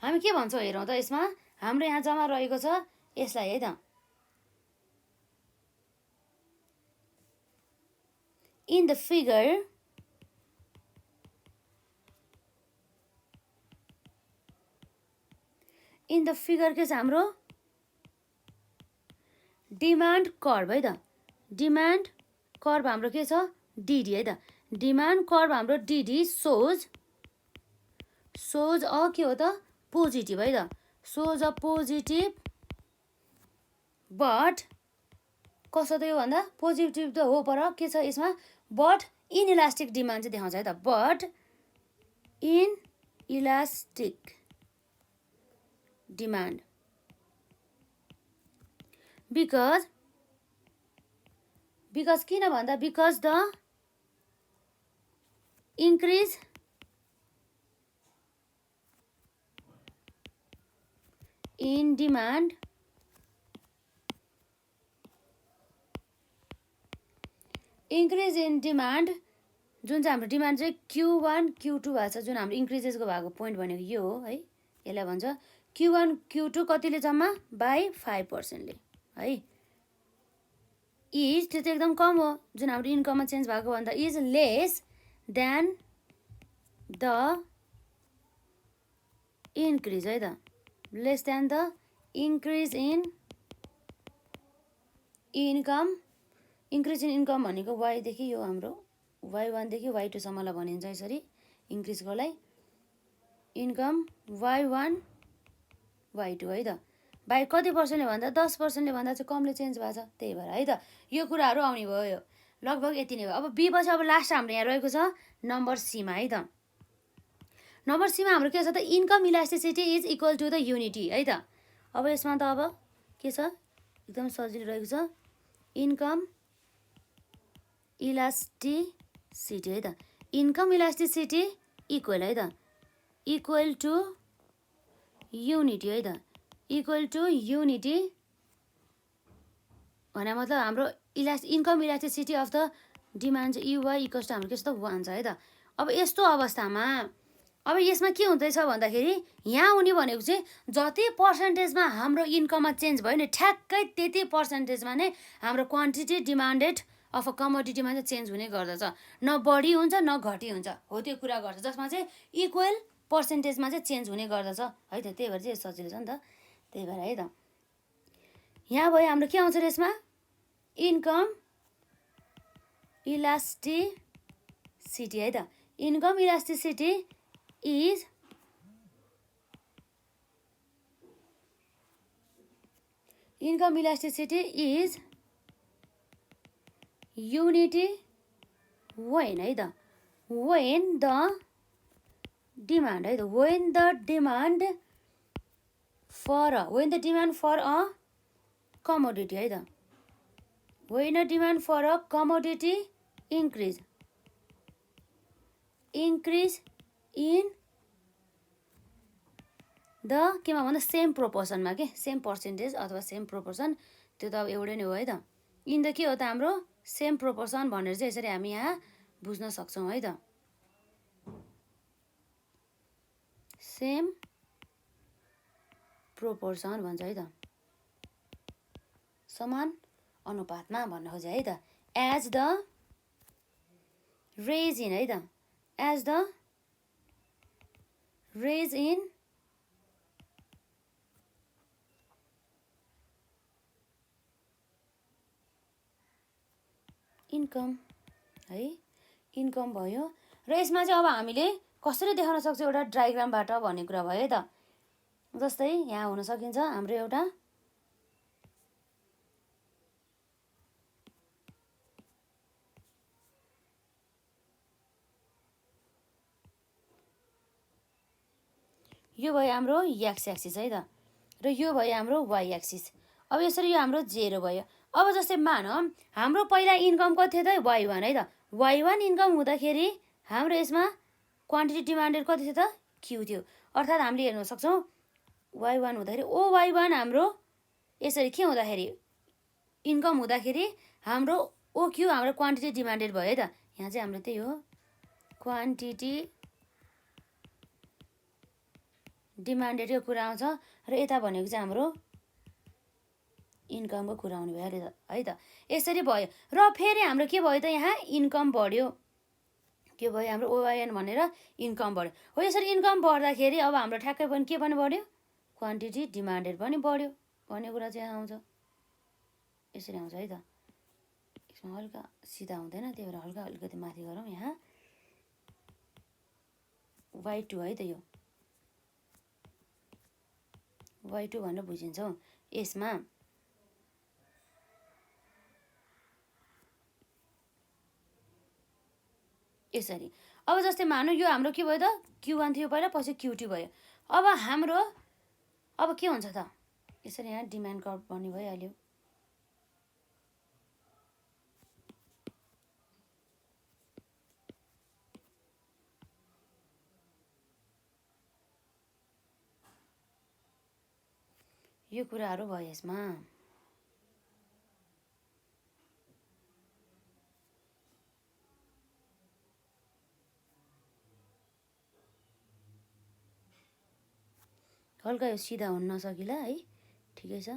हामी के भन्छौँ हेरौँ त, यसमा हाम्रो यहाँ जम्मा रहेको छ यसलाई है त, इन द फिगर के छ हाम्रो डिमान्ड कर्भ है त। डिमान्ड कर्भ हाम्रो के छ डिडी है त। डिमान्ड कर्भ हाम्रो डिडी सोज अ के हो त पोजिटिभ है त, सोज अ पोजिटिभ, बट कसो त यो भन्दा पोजिटिभ त हो पर के छ यसमा, बट इनइलास्टिक डिमान्ड चाहिँ देखाउँछ है त, बट इनइलास्टिक डिमान्ड बिकज किन भन्दा because the increase in demand increase in demand, जुन चाहिँ हाम्रो डिमान्ड चाहिँ Q1 Q2 भएको छ, जुन हाम्रो इन्क्रिजेसको भएको पोइन्ट भनेको यो हो है। यसलाई भन्छ Q1 Q2 कतिले जम्मा बाई 5%ले है। इज, त्यो चाहिँ एकदम कम हो, जुन हाम्रो इन्कममा चेन्ज भएको भन्दा is less than the increase है त, lace than the increase in income. Increase in income भनेको वाइदेखि यो हाम्रो Y1देखि Y2 सम्मलाई भनिन्छ यसरी इन्क्रिज गर्नलाई। इन्कम Y1 Y2 है त, बाई कति पर्सेन्टले भन्दा 10%ले भन्दा चाहिँ कमले चेन्ज भएको छ, त्यही भएर है त यो कुराहरू आउने भयो। लगभग यति नै भयो। अब बी पछि अब लास्ट हाम्रो यहाँ रहेको छ नम्बर सीमा है त। नम्बर सीमा हाम्रो के छ त, income elasticity is equal to the unity है त। अब यसमा त अब के छ, एकदम सजिलो रहेको छ, इन्कम इलास्टिसिटी है त। इन्कम इलास्टिसिटी इक्वल है त, इक्वल टु युनिटी है त, इक्वल टु युनिटी भने मतलब हाम्रो income elasticity of the demand UI equals to हाम्रो के छ त 1 छ है त। अब यस्तो अवस्थामा अब यसमा के हुँदैछ भन्दाखेरि यहाँ हुने भनेको चाहिँ जति पर्सेन्टेजमा हाम्रो इन्कममा चेन्ज भयो नि ठ्याक्कै त्यति पर्सेन्टेजमा नै हाम्रो क्वान्टिटी डिमान्डेड अफ अ कमोडिटीमा चाहिँ चेन्ज हुने गर्दछ, न बढी हुन्छ न घटी हुन्छ, हो त्यो कुरा गर्छ, जसमा चाहिँ इक्वल पर्सेन्टेजमा चाहिँ चेन्ज हुने गर्दछ है त। त्यही भएर चाहिँ सजिलो छ नि त, त्यही भएर है त। यहाँ भयो हाम्रो के आउँछ र यसमा, इन्कम इलास्टिसिटी है त। Income elasticity is income elasticity is unity when है त, वेन द डिमान्ड है त, when the demand for a commodity है त, when the demand for a commodity increase in the केमा भन्दा सेम प्रोपोर्सनमा के, सेम पर्सेन्टेज अथवा सेम प्रोपोर्सन, त्यो त अब एउटै नै हो है त। इन द के हो त हाम्रो सेम प्रोपोर्सन भनेर चाहिँ यसरी हामी यहाँ बुझ्न सक्छौँ है त। सेम प्रोपोर्सन भन्छ है त, समान अनुपातमा भन्न खोजे है त। एज द रेज इन है त, as the raise in income है, इन्कम भयो। र यसमा चाहिँ अब हामीले कसरी देखाउन सक्छौँ एउटा डायग्रामबाट भन्ने कुरा भयो है त। जस्तै यहाँ हुन सकिन्छ हाम्रो एउटा यो भयो हाम्रो एक्स एक्सिस है त, र यो भयो हाम्रो वाइ एक्सिस। अब यसरी यो हाम्रो 0 भयो। अब जस्तै मानौँ हाम्रो पहिला इन्कम कति थियो त Y1 है त, Y1 इन्कम हुँदाखेरि हाम्रो यसमा क्वान्टिटी डिमान्डेड कति थियो त Q थियो, अर्थात् हामीले हेर्न सक्छौँ Y1 हुँदाखेरि OY1 हाम्रो यसरी के हुँदाखेरि इन्कम हुँदाखेरि हाम्रो OQ हाम्रो क्वान्टिटी डिमान्डेड भयो है त। यहाँ चाहिँ हाम्रो त्यही हो क्वान्टिटी डिमान्डेडको कुरा आउँछ, र यता भनेको चाहिँ हाम्रो इन्कमको कुरा आउने भयो है त। यसरी भयो र फेरि हाम्रो के भयो त, यहाँ इन्कम बढ्यो, के भयो हाम्रो OYN भनेर इन्कम बढ्यो। हो यसरी इन्कम बढ्दाखेरि अब हाम्रो ठ्याक्कै पनि के पनि बढ्यो, क्वान्टिटी डिमान्डेड पनि बढ्यो भन्ने कुरा चाहिँ आउँछ, यसरी आउँछ है त। यसमा हल्का सिधा हुँदैन, त्यही भएर हल्का अलिकति माथि गरौँ। यहाँ Y2 है त, यो Y2 भनेर बुझिन्छौँ यसमा। यसरी अब जस्तै मानौँ यो हाम्रो के भयो त Q1 थियो पहिला, पछि Q2 भयो। अब हाम्रो अब के हुन्छ त, यसरी यहाँ डिमान्ड कर्भ बन्ने भइहाल्यो। यो कुराहरू भयो यसमा। हल्का यो सिधा हुन नसकिला है, ठिकै छ।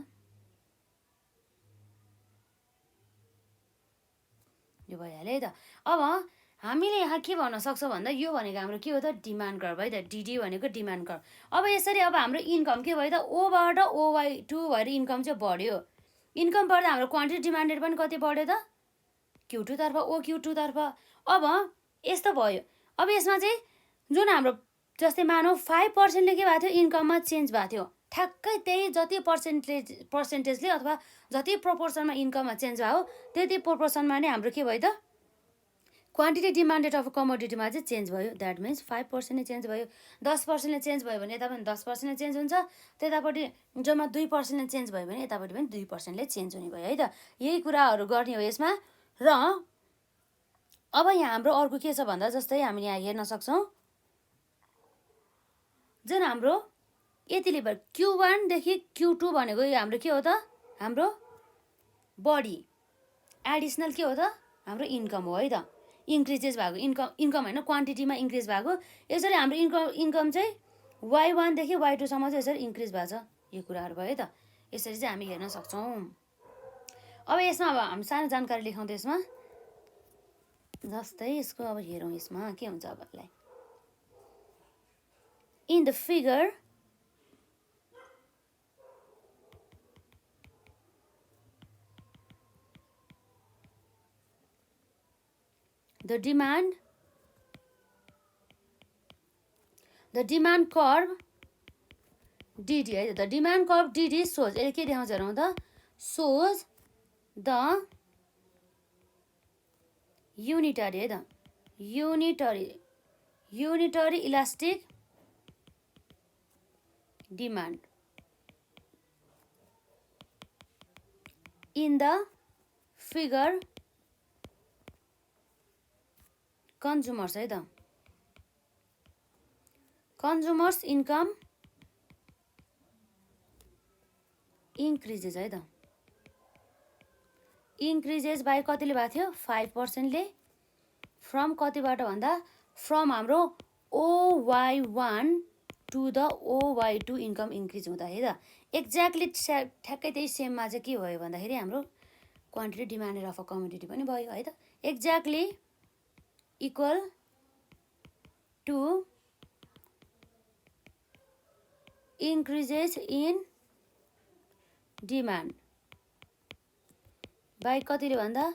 यो भइहाल्यो है त। अब हामीले यहाँ के भन्न सक्छौँ भन्दा यो भनेको हाम्रो के हो त, डिमान्ड कर्भ है त। डिडी भनेको डिमान्ड कर्भ। अब यसरी अब हाम्रो इन्कम के भयो त, ओबाट OY2 भएर इन्कम चाहिँ बढ्यो। इन्कम बढ्दा हाम्रो क्वान्टिटी डिमान्डेड पनि कति बढ्यो त, Q2 तर्फ, OQ2 तर्फ। अब यस्तो भयो। अब यसमा चाहिँ जुन हाम्रो जस्तै मानौ 5%ले के भएको थियो, इन्कममा चेन्ज भएको थियो, ठ्याक्कै त्यही जति पर्सेन्टेजले अथवा जति प्रोपोर्सनमा इन्कममा चेन्ज भयो त्यति प्रोपोर्सनमा नै हाम्रो के भयो त, क्वान्टिटी डिमान्डेड अफ कमोडिटीमा चाहिँ चेन्ज भयो। द्याट मिन्स 5% चेन्ज भयो। 10%ले चेन्ज भयो भने यता पनि 10% चेन्ज हुन्छ, त्यतापट्टि जम्मा 2% चेन्ज भयो भने यतापट्टि पनि 2% चेन्ज हुने भयो है त। यही कुराहरू गर्ने हो यसमा। र अब यहाँ हाम्रो अर्को के छ भन्दा, जस्तै हामीले यहाँ हेर्न सक्छौँ जुन हाम्रो यतिले भयो Q1 देखि Q2 भनेको यो हाम्रो के हो त, हाम्रो बढी एडिसनल के हो त, हाम्रो इन्कम हो है त। इन्क्रिजेस भएको इन्कम होइन, क्वान्टिटीमा इन्क्रिज भएको। यसरी हाम्रो इन्कम चाहिँ Y1 देखि Y2 सम्म चाहिँ यसरी इन्क्रिज भएको छ। यो कुराहरू भयो है त। यसरी चाहिँ हामी हेर्न सक्छौँ। अब यसमा अब हामी सानो जानकारी लेखौँ त यसमा, जस्तै यसको अब हेरौँ यसमा के हुन्छ अब यसलाई। In the figure the demand curve DD है, the demand curve DD shows, यसले के देखाउँछ हेरौँ त, shows the unitary है त, unitary elastic demand in the figure consumers है त। consumers income increases है त। increases by कतिले भएको थियो, 5%ले। फ्रम कतिबाट भन्दा, फ्रम हाम्रो OY1 to the OY2 income increase हुँदा है त। एक्ज्याक्टली ठ्याक्कै त्यही सेममा चाहिँ के भयो भन्दाखेरि हाम्रो quantity demanded of a commodity पनि भयो है त। Exactly equal to increases in demand by कतिले भन्दा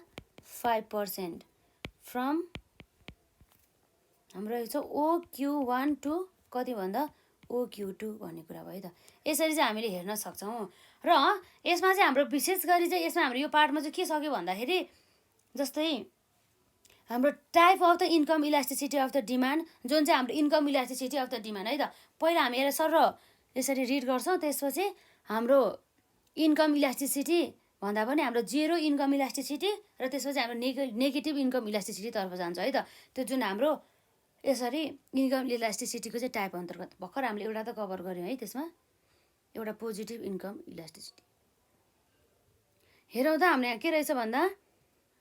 5% from हाम्रो छ OQ1 टु कति भन्दा OQ2 भन्ने कुरा भयो त। यसरी चाहिँ हामीले हेर्न सक्छौँ। र यसमा चाहिँ हाम्रो विशेष गरी चाहिँ यसमा हाम्रो यो पार्टमा चाहिँ के सक्यो भन्दाखेरि, जस्तै हाम्रो type of the income elasticity of the demand, जुन चाहिँ हाम्रो income elasticity of the demand है त। पहिला हामी यसलाई सर यसरी रिड गर्छौँ, त्यसपछि हाम्रो इन्कम इलास्टिसिटी भन्दा पनि हाम्रो जेरो इन्कम इलास्टिसिटी र त्यसपछि हाम्रो नेगेटिभ इन्कम इलास्टिसिटी तर्फ जान्छ है त। त्यो जुन हाम्रो यसरी इन्कम इलास्टिसिटीको चाहिँ टाइप अन्तर्गत भर्खर हामीले एउटा त कभर गऱ्यौँ है। त्यसमा एउटा पोजिटिभ इन्कम इलास्टिसिटी हेरौँ त। हामीले यहाँ के रहेछ भन्दा,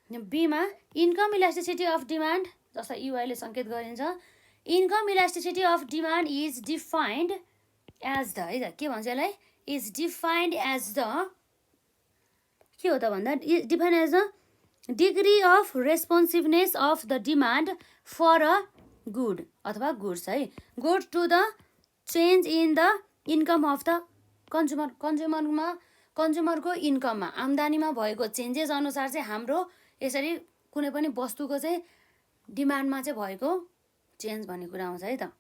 बीमा इन्कम इलास्टिसिटी अफ डिमान्ड, जसलाई युआईले सङ्केत गरिन्छ, income elasticity of demand is defined as the है त। के भन्छ यसलाई, इज डिफाइन्ड एज द के हो त भन्दा, defined as the degree of responsiveness of the demand for a good अथवा गुड्स है, good to the change in the income of the consumer. कन्ज्युमरको इन्कममा, आम्दानीमा भएको चेन्जेस अनुसार चाहिँ हाम्रो यसरी कुनै पनि वस्तुको चाहिँ डिमान्डमा चाहिँ भएको चेन्ज भन्ने कुरा आउँछ है त।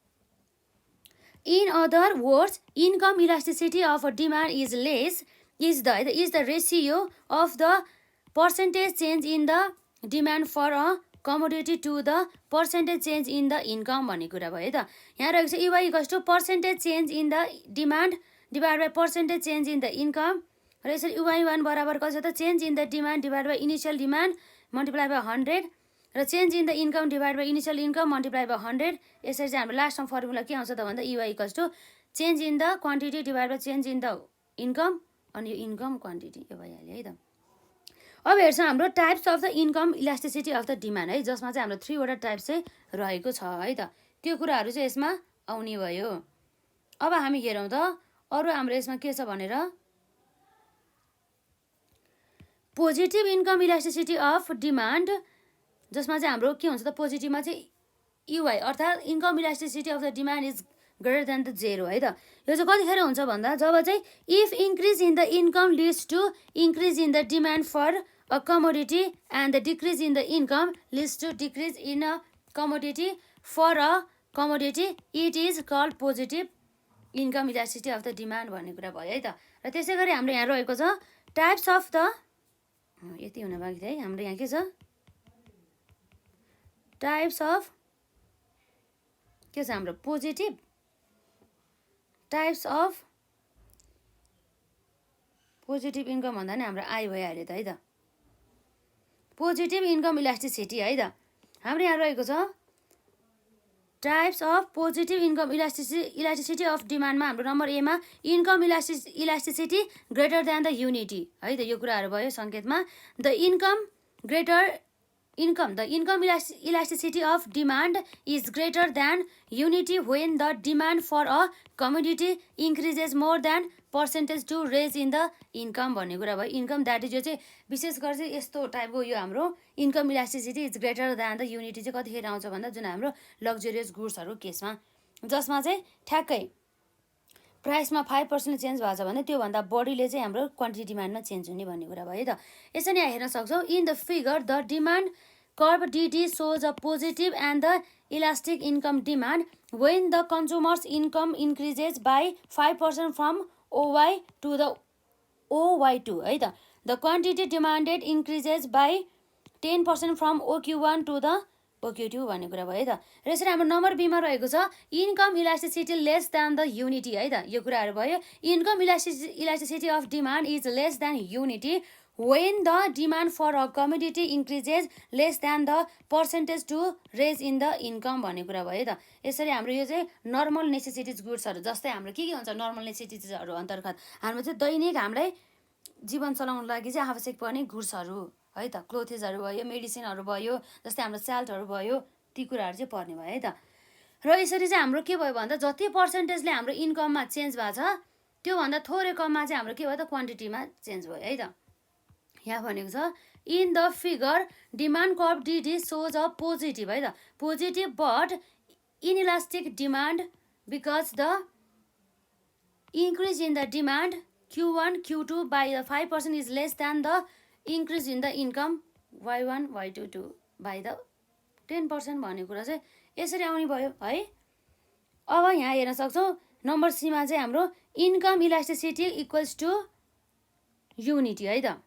In other words, income elasticity of a demand is less is the ratio of the percentage change in the demand for a commodity to the percentage change in the income भन्ने कुरा भयो है त। यहाँ रहेको छ UI equals to percentage change in the demand divide by percentage change in the income, र यसरी UI1 बराबर कति छ त, change in the demand divide by initial demand multiply by 100 र change in the income divide by initial income multiply by 100। यसरी चाहिँ हाम्रो लास्टमा फर्मुला के आउँछ त भन्दा, UI equals to change in the quantity divide by change in the income, अनि यो इन्कम क्वान्टिटी यो भइहाल्यो है त। अब हेर्छौँ हाम्रो types of the income elasticity of the demand है, जसमा चाहिँ हाम्रो 3 वटा टाइप्स चाहिँ रहेको छ है त। त्यो कुराहरू चाहिँ यसमा आउने भयो। अब हामी हेरौँ त अरू हाम्रो यसमा के छ भनेर positive income elasticity of demand, जसमा चाहिँ हाम्रो के हुन्छ त पोजिटिभमा चाहिँ युआई अर्थात् income elasticity of the demand is greater than the 0 है त। यो चाहिँ कतिखेर हुन्छ भन्दा जब चाहिँ if increase in the income leads to increase in the demand for a commodity and the decrease in the income leads to decrease in a commodity for a commodity, it is called positive income elasticity of the demand भन्ने कुरा भयो है त। र त्यसै गरी हाम्रो यहाँ रहेको छ टाइप्स अफ द, यति हुन बाँकी थियो है, हाम्रो यहाँ के छ टाइप्स अफ के छ हाम्रो positive types of positive income भन्दा नि हाम्रो आई भइहाल्यो त है त, पोजिटिभ इन्कम इलास्टिसिटी है त। हाम्रो यहाँ रहेको छ types of positive income elasticity of डिमान्डमा हाम्रो नम्बर एमा income elasticity greater than the unity है त। यो कुराहरू भयो सङ्केतमा। The income elasticity of demand is greater than unity when the demand for a commodity increases more than percentage to raise in the income भन्ने कुरा भयो। इन्कम द्याट इज, यो चाहिँ विशेष गरी चाहिँ यस्तो टाइपको यो हाम्रो income elasticity is greater than the unity चाहिँ कतिखेर आउँछ भन्दा जुन हाम्रो लग्जरियस गुड्सहरू केसमा, जसमा चाहिँ ठ्याक्कै प्राइसमा 5% चेन्ज भएको छ भने त्योभन्दा बढीले चाहिँ हाम्रो क्वान्टिटी डिमान्डमा चेन्ज हुने भन्ने कुरा भयो त। यसरी यहाँ हेर्न सक्छौँ in the figure the demand curve D D shows a positive and the elastic income demand when the consumers income increases by 5% from O Y to the OY2 है त। The quantity demanded increases by 10% from OQ1 to the OQ2 भन्ने कुरा भयो है त। र यसरी हाम्रो नम्बर बीमा रहेको छ income elasticity lace than the unity है त। यो कुराहरू भयो। Income elasticity of demand is less than unity when the demand for a commodity increases less than the percentage to raise in the income भन्ने कुरा भयो त। यसरी हाम्रो यो चाहिँ नर्मल नेसेसिटिज गुड्सहरू, जस्तै हाम्रो के हुन्छ नर्मल नेसेसिटिजहरू अन्तर्गत हाम्रो चाहिँ दैनिक हामीलाई जीवन चलाउनको लागि चाहिँ आवश्यक पर्ने गुड्सहरू है त, क्लोथेसहरू भयो, मेडिसिनहरू भयो, जस्तै हाम्रो स्याल्टहरू भयो, ती कुराहरू चाहिँ पर्ने भयो है त। र यसरी चाहिँ हाम्रो के भयो भन्दा जति पर्सेन्टेजले हाम्रो इन्कममा चेन्ज भएको छ त्योभन्दा थोरै कममा चाहिँ हाम्रो के भयो त क्वान्टिटीमा चेन्ज भयो है त। यहाँ भनेको छ in the figure demand curve D D shows a positive है त, positive but inelastic demand because the increase in the demand Q1 Q2 by the 5% is less than the increase in the income Y1 Y2 by the 10% भन्ने कुरा चाहिँ यसरी आउने भयो है। अब यहाँ हेर्न सक्छौँ नम्बर सीमा चाहिँ हाम्रो income elasticity equals to unity है त,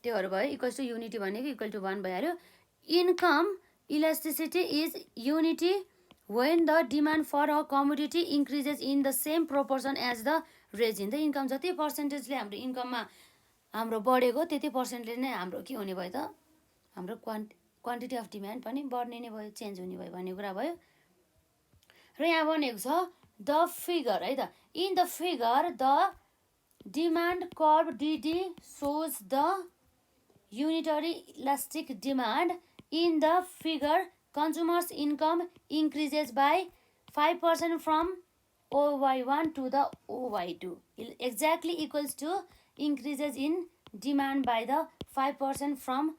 त्योहरू भयो। इक्वल्स टु युनिटी भनेको इक्वल टु 1 भइहाल्यो। Income elasticity is unity when the demand for a commodity increases in the same proportion as the raise in the income. जति पर्सेन्टेजले हाम्रो इन्कममा हाम्रो बढेको त्यति पर्सेन्टले नै हाम्रो के हुने भयो त हाम्रो क्वान्टिटी अफ डिमान्ड पनि बढ्ने नै भयो, चेन्ज हुने भयो भन्ने कुरा भयो। र यहाँ भनेको छ द फिगर है त, in the figure the demand curve D D shows the unitary elastic demand. In the figure consumers income increases by 5% from OY1 to the OY2 exactly equals to increases in demand by the 5% from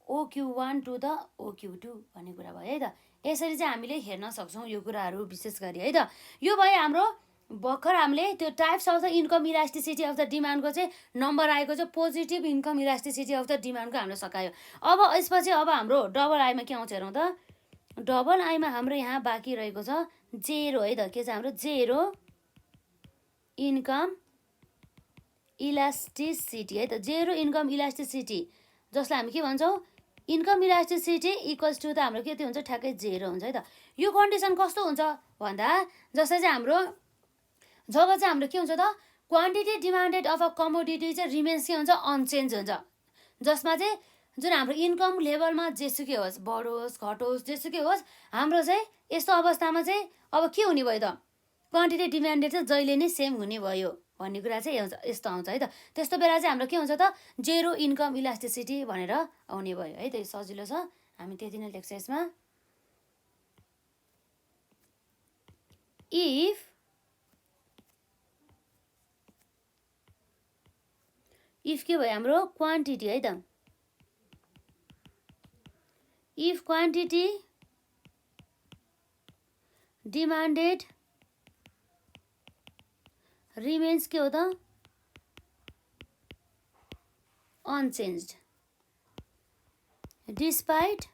OQ1 to the OQ2 भन्ने कुरा भयो है त। यसरी चाहिँ हामीले हेर्न सक्छौँ यो कुराहरू विशेष गरी है त। यो भयो हाम्रो भर्खर हामीले त्यो types of the income elasticity of the डिमान्डको चाहिँ नम्बर आएको चाहिँ positive income elasticity of the डिमान्डको हाम्रो सकायो। अब यसपछि अब हाम्रो डबल आईमा के आउँछ हेरौँ त। डबल आईमा हाम्रो यहाँ बाँकी रहेको छ जेरो है त, के छ हाम्रो जेरो इन्कम इलास्टिसिटी है त, जेरो इन्कम इलास्टिसिटी जसलाई हामी के भन्छौँ इन्कम इलास्टिसिटी इक्वल्स टु त हाम्रो के हुन्छ ठ्याक्कै जेरो हुन्छ है त। यो कन्डिसन कस्तो हुन्छ भन्दा जस्तै चाहिँ हाम्रो जब चाहिँ हाम्रो के हुन्छ त quantity demanded of a commodity चाहिँ रिमेन्स के हुन्छ अनचेन्ज हुन्छ, जसमा चाहिँ जुन हाम्रो इन्कम लेभलमा जेसुकै होस् बढोस् घटोस् जेसुकै होस् हाम्रो चाहिँ यस्तो अवस्थामा चाहिँ अब के हुने भयो त क्वान्टिटी डिमान्डेड चाहिँ जहिले नै सेम हुने भयो भन्ने कुरा चाहिँ यस्तो आउँछ है त। त्यस्तो बेला चाहिँ हाम्रो के हुन्छ त जेरो इन्कम इलास्टिसिटी भनेर आउने भयो है त। सजिलो छ, हामी त्यति नै लेख्छ यसमा। इफ इफ के भयो हाम्रो क्वान्टिटी है त, इफ क्वान्टिटी डिमान्डेड रिमेन्स के हो त अनचेन्ज्ड डिस्पाइट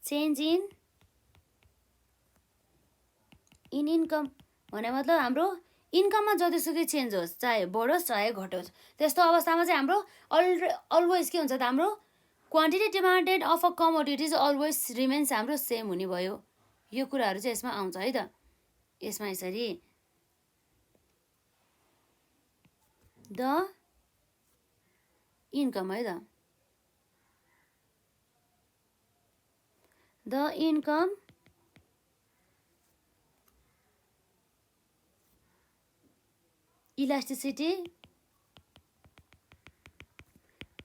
चेन्ज इन इन्कम भने मतलब हाम्रो इन्कममा जतिसुकै चेन्ज होस्, चाहे बढोस् चाहे घटोस्, त्यस्तो अवस्थामा चाहिँ हाम्रो अलवेज के हुन्छ त हाम्रो quantity demanded of a commodities always remains हाम्रो सेम हुने भयो। यो कुराहरू चाहिँ यसमा आउँछ है त। यसमा यसरी द इन्कम है त, द इन्कम इलास्टिसिटी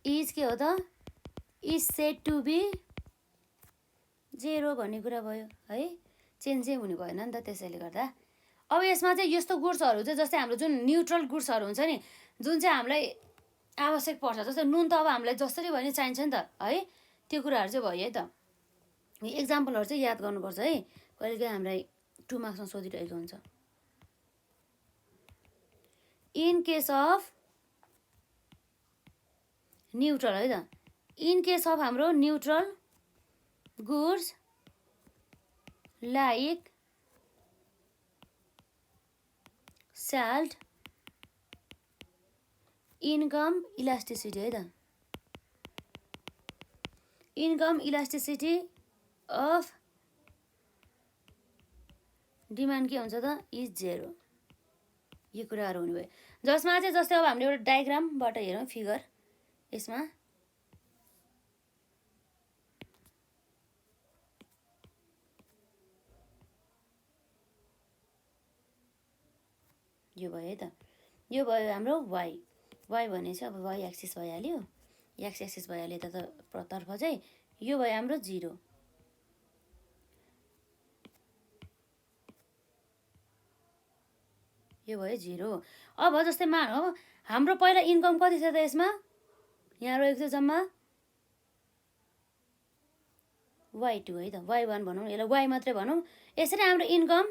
इज के हो त इज सेड टु बी 0 भन्ने कुरा भयो है, चेन्ज चाहिँ हुने भएन नि त। त्यसैले गर्दा अब यसमा चाहिँ यस्तो गुड्सहरू चाहिँ जस्तै हाम्रो जुन न्युट्रल गुड्सहरू हुन्छ नि, जुन चाहिँ हामीलाई आवश्यक पर्छ, जस्तै नुन त अब हामीलाई जसरी भयो नि चाहिन्छ नि त है, त्यो कुराहरू चाहिँ भयो है त। एक्जाम्पलहरू चाहिँ याद गर्नुपर्छ है, कहिलेकाहीँ हामीलाई 2 मार्क्समा सोधिरहेको हुन्छ। इन केस अफ न्युट्रल है त, इन केस अफ हाम्रो neutral goods like salt income elasticity है त, इन्कम इलास्टिसिटी अफ डिमान्ड के हुन्छ त इज 0। यो कुराहरू हुने भयो, जसमा चाहिँ जस्तै अब हामीले एउटा डायग्रामबाट हेरौँ फिगर। यसमा यो भयो है त, यो भयो हाम्रो वाइ, वाइ भने चाहिँ अब वाइ एक्सिस भइहाल्यो, एक्स एक्सिस भइहाल्यो तर्फ चाहिँ यो भयो हाम्रो 0। यो भयो 0। अब जस्तै मानौ हाम्रो पहिला इन्कम कति छ त यसमा, यहाँ रहेको थियो जम्मा y2 है त, y1 भनौँ, यसलाई y मात्रै भनौँ। यसरी हाम्रो इन्कम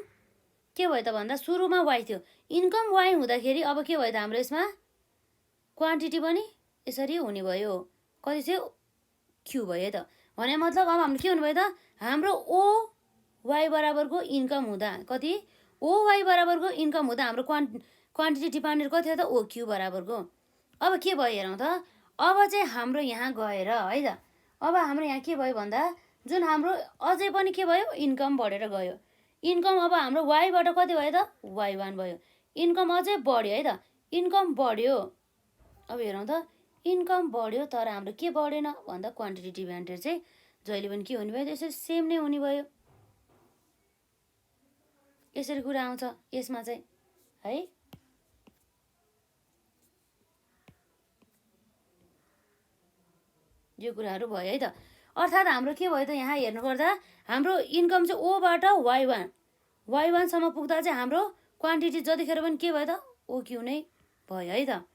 के भयो त भन्दा सुरुमा y थियो, इन्कम y हुँदाखेरि अब के भयो त हाम्रो यसमा क्वान्टिटी पनि यसरी हुने भयो, कति थियो q भयो त। भने मतलब अब हाम्रो के हुनु भयो त हाम्रो o y बराबरको इन्कम हुँदा कति o y बराबरको इन्कम हुँदा हाम्रो क्वान्टिटी डिमान्डेड कति हो त o q बराबरको। अब के भयो हेरौँ त, अब चाहिँ हाम्रो यहाँ गएर है त, अब हाम्रो यहाँ के भयो भन्दा जुन हाम्रो अझै पनि के भयो इन्कम बढेर गयो, इन्कम अब हाम्रो वाइबाट कति भयो त y1 भयो, इन्कम अझै बढ्यो है त, इन्कम बढ्यो। अब हेरौँ त इन्कम बढ्यो तर हाम्रो के बढेन भन्दा क्वान्टिटी डिमान्डेड चाहिँ जहिले पनि के हुने भयो त्यसरी सेम नै हुने भयो। यसरी कुरा आउँछ यसमा चाहिँ है। यो कुराहरू भयो है त, अर्थात् हाम्रो के भयो त यहाँ हेर्नुपर्दा हाम्रो इन्कम चाहिँ ओबाट y1 सम्म पुग्दा चाहिँ हाम्रो क्वान्टिटी जतिखेर पनि के भयो त ओक्यू नै भयो है त।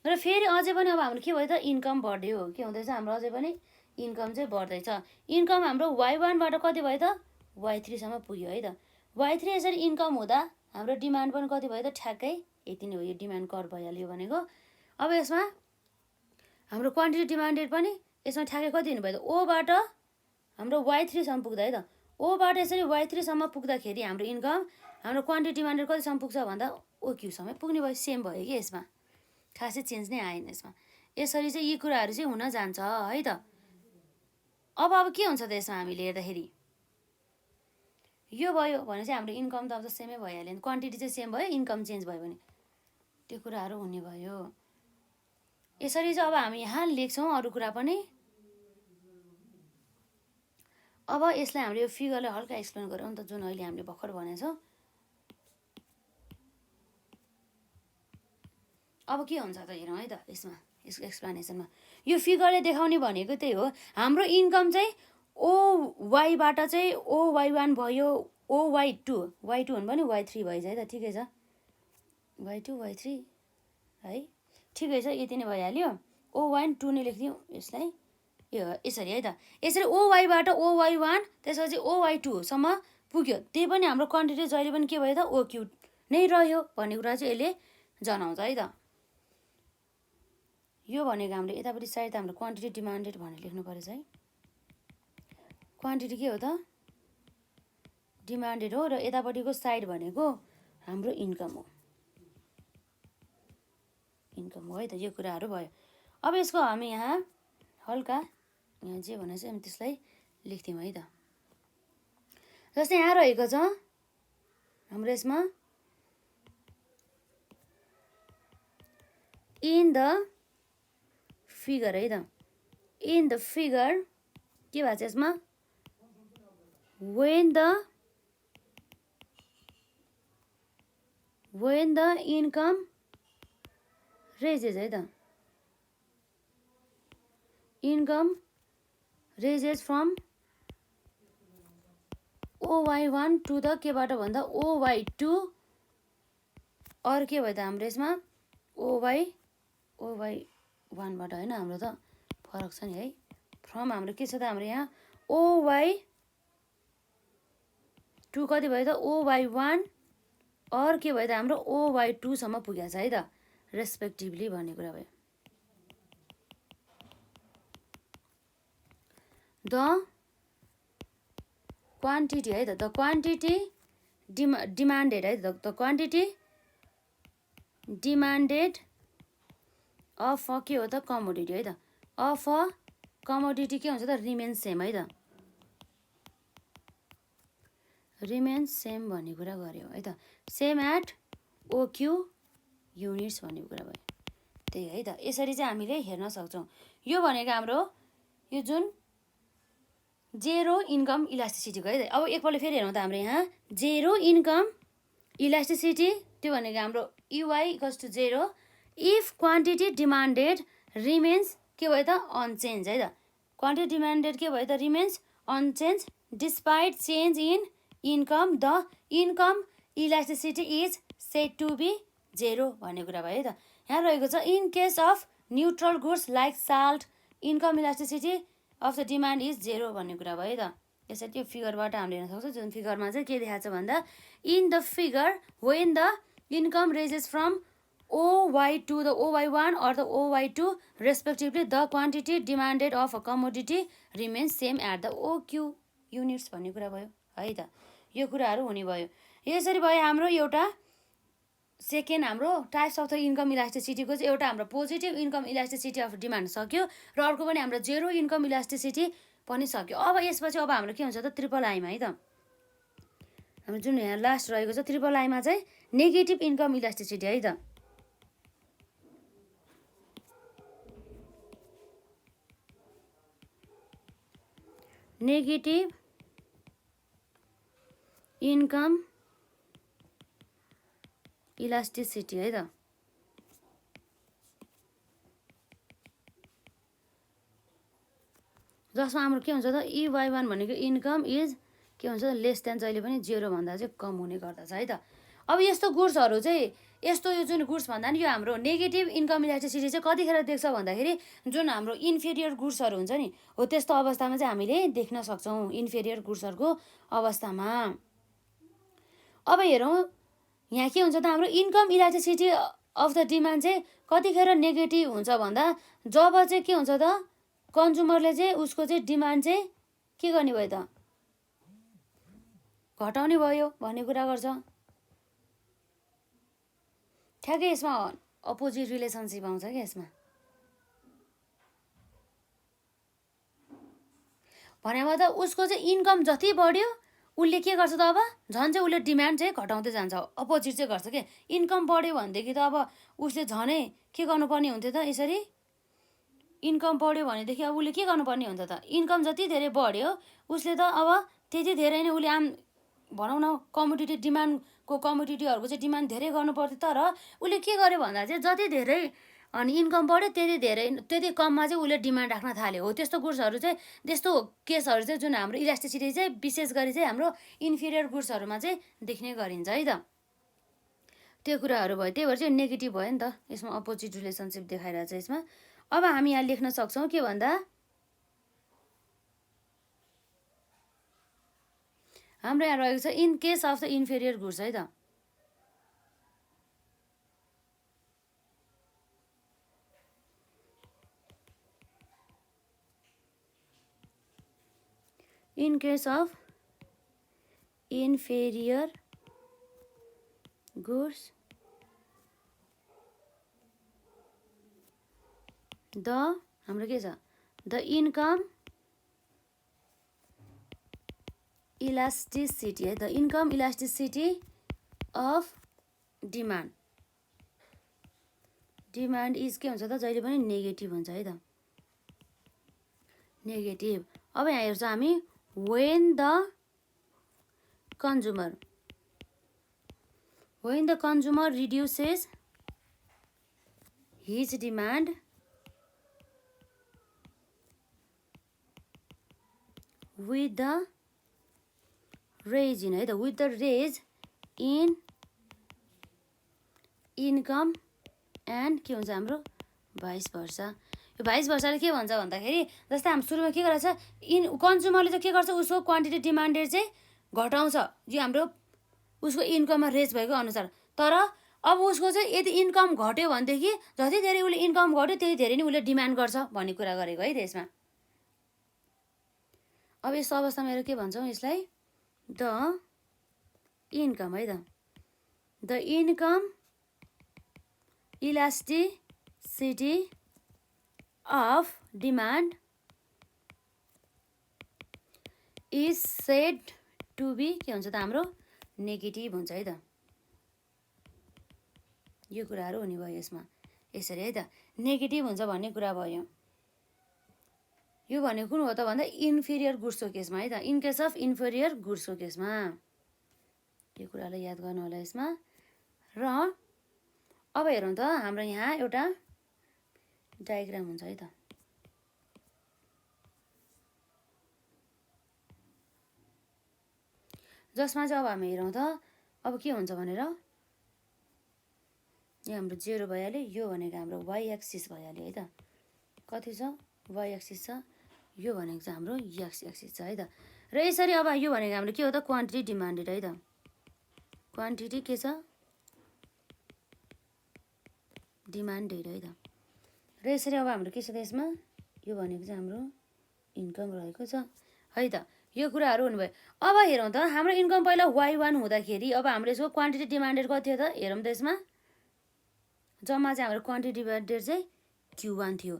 र फेरि अझै पनि अब हाम्रो के भयो त इन्कम बढ्यो, के हुँदैछ हाम्रो अझै पनि इन्कम चाहिँ बढ्दैछ। इन्कम हाम्रो y1बाट कति भयो त y3 सम्म पुग्यो है त। y3 यसरी इन्कम हुँदा हाम्रो डिमान्ड पनि कति भयो त ठ्याक्कै यति नै हो, यो डिमान्ड कर्भ भइहाल्यो भनेको। अब यसमा हाम्रो क्वान्टिटी डिमान्डेड पनि यसमा ठ्याक्कै कति हुनु भयो त ओबाट हाम्रो y3 सम्म पुग्दा है त, ओबाट यसरी y3 सम्म पुग्दाखेरि हाम्रो इन्कम हाम्रो क्वान्टिटी डिमान्डेड कतिसम्म पुग्छ भन्दा ओक्यू सम्म पुग्ने भयो, सेम भयो कि यसमा खासै चेन्ज नै आएन यसमा। यसरी चाहिँ यी कुराहरू चाहिँ हुन जान्छ है त। अब के हुन्छ त यसमा हामीले हेर्दाखेरि यो भयो भने चाहिँ हाम्रो इन्कम त अब त सेमै भइहाल्यो नि, क्वान्टिटी चाहिँ सेम भयो, इन्कम चेन्ज भयो भने त्यो कुराहरू हुने भयो। यसरी चाहिँ अब हामी यहाँ लेख्छौँ अरू कुरा पनि। अब यसलाई हामीले यो फिगरलाई हल्का एक्सप्लेन गरौँ त, जुन अहिले हामीले भर्खर भनेछौँ। अब के हुन्छ त हेरौँ है त यसमा, यसको एक्सप्लेनेसनमा यो फिगरले देखाउने भनेको त्यही हो, हाम्रो इन्कम चाहिँ ओ वाइबाट चाहिँ ओ y1 भयो, ओ y2 हुनु पनि y3 भइज है त, ठिकै छ y2 y3 है ठिकै छ, यति नै भइहाल्यो। O1 2 नै लेखिदिउँ यसलाई, यसरी है त। यसरी OYबाट OY1 त्यसपछि OY2 सम्म पुग्यो, त्यही पनि हाम्रो क्वान्टिटी जहिले पनि के भयो त OQ नै रह्यो भन्ने कुरा चाहिँ यसले जनाउँछ है त। यो भनेको हाम्रो यतापट्टि साइड त हाम्रो क्वान्टिटी डिमान्डेड भनेर लेख्नु परेछ है। क्वान्टिटी के हो त डिमान्डेड हो, र यतापट्टिको साइड भनेको हाम्रो इन्कम हो, इन्कम हो है त। यो कुराहरू भयो। अब यसको हामी यहाँ हल्का यहाँ जे भने चाहिँ हामी त्यसलाई लेख्थ्यौँ है त। जस्तै यहाँ रहेको छ हाम्रो यसमा इन द फिगर है त। इन द फिगर के भएको छ यसमा when the income raises है त। Income raises from OY1 to the केबाट भन्दा OY2, अरू के भयो त हाम्रो यसमा OY1 बाट होइन, हाम्रो त फरक छ नि है। फ्रम हाम्रो के छ त हाम्रो यहाँ OY2 कति भयो त OY1, अरू के भयो त हाम्रो OY2 सम्म पुगेको छ है त रेस्पेक्टिभली भन्ने कुरा भयो। द क्वान्टिटी है त, द क्वान्टिटी डिमान्डेड है त, द क्वान्टिटी डिमान्डेड अफ के हो त कमोडिटी है त। अफ कमोडिटी के हुन्छ त रिमेन्स सेम है त, रिमेन्स सेम भन्ने कुरा गऱ्यो है त। सेम एट OQ युनिट्स भन्ने कुरा भयो, त्यही है त। यसरी चाहिँ हामीले हेर्न सक्छौँ। यो भनेको हाम्रो यो जुन जेरो इन्कम इलास्टिसिटीको है त। अब एकपल्ट फेरि हेरौँ त हाम्रो यहाँ जेरो इन्कम इलास्टिसिटी, त्यो भनेको हाम्रो EY equals to 0 if quantity demanded remains के भयो त अनचेन्ज है त। क्वान्टिटी डिमान्डेड के भयो त remains unchange despite change in income, the income elasticity is said to be 0 भन्ने कुरा भयो है त। यहाँ रहेको छ in case of neutral goods like salt income elasticity of the demand is 0 भन्ने कुरा भयो त। यसरी त्यो फिगरबाट हामीले हेर्न सक्छौँ। जुन फिगरमा चाहिँ के देखाएको छ भन्दा in the figure when the income raises from OY to the OY1 or the OY2 respectively the quantity demanded of a commodity remains same at the OQ units भन्ने कुरा भयो है त। यो कुराहरू हुने भयो। यसरी भयो हाम्रो एउटा सेकेन्ड हाम्रो टाइप्स अफ द इन्कम इलास्टिसिटीको चाहिँ एउटा हाम्रो positive income elasticity of demand सक्यो, र अर्को पनि हाम्रो जेरो इन्कम इलास्टिसिटी पनि सक्यो। अब यसपछि अब हाम्रो के हुन्छ त ट्रिपल आईमा है त। हाम्रो जुन यहाँ लास्ट रहेको छ ट्रिपल आईमा चाहिँ नेगेटिभ इन्कम इलास्टिसिटी है त। नेगेटिभ इन्कम इलास्टिसिटी है त। जसमा हाम्रो के हुन्छ त EY1 भनेको इन्कम इज के हुन्छ त लेस देन जहिले पनि 0 भन्दा चाहिँ कम हुने गर्दछ है त। अब यस्तो गुड्सहरू चाहिँ यस्तो यो जुन गुड्स भन्दा नि यो हाम्रो नेगेटिभ इन्कम इलास्टिसिटी चाहिँ कतिखेर देख्छ भन्दाखेरि जुन हाम्रो इन्फेरियर गुड्सहरू हुन्छ नि हो त्यस्तो अवस्थामा चाहिँ हामीले देख्न सक्छौँ, इन्फेरियर गुड्सहरूको अवस्थामा। अब हेरौँ यहाँ के हुन्छ त हाम्रो income elasticity of the demand चाहिँ कतिखेर नेगेटिभ हुन्छ भन्दा जब चाहिँ के हुन्छ त कन्ज्युमरले चाहिँ उसको चाहिँ डिमान्ड चाहिँ के गर्ने भयो त घटाउने भयो भन्ने कुरा गर्छ। ठ्याक्कै यसमा अपोजिट रिलेसनसिप आउँछ क्या यसमा। भनेको त उसको चाहिँ इन्कम जति बढ्यो उसले के गर्छ त अब झन् चाहिँ उसले डिमान्ड चाहिँ घटाउँदै जान्छ, अपोजिट चाहिँ गर्छ क्या। इन्कम बढ्यो भनेदेखि त अब उसले झनै के गर्नुपर्ने हुन्थ्यो त यसरी इन्कम बढ्यो भनेदेखि अब उसले के गर्नुपर्ने हुन्छ त इन्कम जति धेरै बढ्यो उसले त अब त्यति धेरै नै उसले भनौँ न कमोडिटी डिमान्डको कमोडिटीहरूको चाहिँ डिमान्ड धेरै गर्नु पर्थ्यो। तर उसले के गर्यो भन्दा चाहिँ जति धेरै अनि इन्कम बढ्यो त्यति कममा चाहिँ उसले डिमान्ड राख्न थाल्यो। हो त्यस्तो गुड्सहरू चाहिँ त्यस्तो केसहरू चाहिँ जुन हाम्रो इलास्टिसिटी चाहिँ विशेष गरी चाहिँ हाम्रो इन्फिरियर गुड्सहरूमा चाहिँ देख्ने गरिन्छ है त। त्यो कुराहरू भयो, त्यही भएर चाहिँ नेगेटिभ भयो नि त, यसमा अपोजिट रिलेसनसिप देखाइरहेछ यसमा। अब हामी यहाँ लेख्न सक्छौँ के भन्दा हाम्रो यहाँ रहेको छ in case of the inferior goods है त। In case of inferior goods the हाम्रो के छ द इन्कम इलास्टिसिटी है, the income elasticity of demand. Demand is के हुन्छ त जहिले पनि नेगेटिभ हुन्छ है त, नेगेटिभ। अब यहाँ हेर्छौँ हामी when the consumer reduces his demand with the raise in है त, with the raise in income and के हुन्छ हाम्रो भाइस वर्सा। यो भाइस वर्साले के भन्छ भन्दाखेरि जस्तै हामी सुरुमा के गरेछ कन्ज्युमरले चाहिँ के गर्छ उसको क्वान्टिटी डिमान्डेड चाहिँ घटाउँछ यो हाम्रो उसको इन्कममा रेज भएको अनुसार। तर अब उसको चाहिँ यदि इन्कम घट्यो भनेदेखि जति धेरै उसले इन्कम घट्यो त्यति धेरै नै उसले डिमान्ड गर्छ भन्ने कुरा गरेको है त्यसमा। अब यस अवस्थामा हेरेर के भन्छौँ यसलाई द इन्कम है त, the income elasticity of demand is said to be के हुन्छ त हाम्रो नेगेटिभ हुन्छ है त। यो कुराहरू हुने भयो यसमा यसरी है त, नेगेटिभ हुन्छ भन्ने कुरा भयो। यो भनेको कुन हो त भन्दा इन्फेरियर गुड्सको केसमा है त, इन केस अफ इन्फेरियर गुड्सको केसमा। यो कुरालाई याद गर्नु होला यसमा। र अब हेरौँ त हाम्रो यहाँ एउटा डायग्राम हुन्छ है त, जसमा चाहिँ अब हामी हेरौँ त अब के हुन्छ भनेर यो हाम्रो 0 भइहाल्यो, यो भनेको हाम्रो वाइ एक्सिस भइहाल्यो है त। कति छ वाइ एक्सिस छ, यो भनेको चाहिँ हाम्रो एक्स एक्सिस छ है त। र यसरी अब यो भनेको हाम्रो के हो त क्वान्टिटी डिमान्डेड है त, क्वान्टिटी के छ डिमान्डेड है त। र यसरी अब हाम्रो के छ त यसमा यो भनेको चाहिँ हाम्रो इन्कम रहेको छ है त। यो कुराहरू हुनुभयो। अब हेरौँ त हाम्रो इन्कम पहिला y1 हुँदाखेरि अब हाम्रो यसको क्वान्टिटी डिमान्डेड कति थियो त हेरौँ त यसमा जम्मा चाहिँ हाम्रो क्वान्टिटी डिमान्डेड चाहिँ Q1 थियो।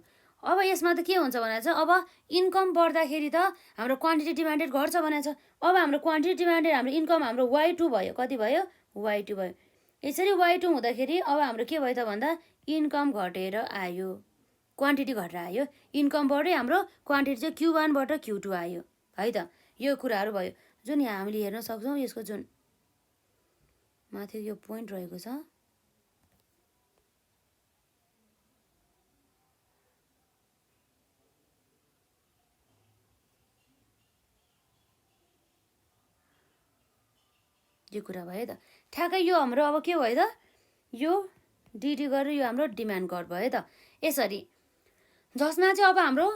अब यसमा त के हुन्छ भने चाहिँ अब इन्कम बढ्दाखेरि त हाम्रो क्वान्टिटी डिमान्डेड घट्छ भनेको छ। अब हाम्रो क्वान्टिटी डिमान्डेड हाम्रो इन्कम हाम्रो y2 भयो, कति भयो y2 भयो। यसरी y2 हुँदाखेरि अब हाम्रो के भयो त भन्दा इन्कम घटेर आयो, क्वान्टिटी घटेर आयो, इन्कम बढ्यो हाम्रो क्वान्टिटी चाहिँ Q1 बाट Q2 आयो है त। यो कुराहरू भयो जुन यहाँ हामीले हेर्न सक्छौँ यसको जुन माथि यो पोइन्ट रहेको छ यो कुरा भयो त। ठ्याक्कै यो हाम्रो अब के भयो त यो डिडी गरेर यो हाम्रो डिमान्ड कट भयो त। यसरी जसमा चाहिँ अब हाम्रो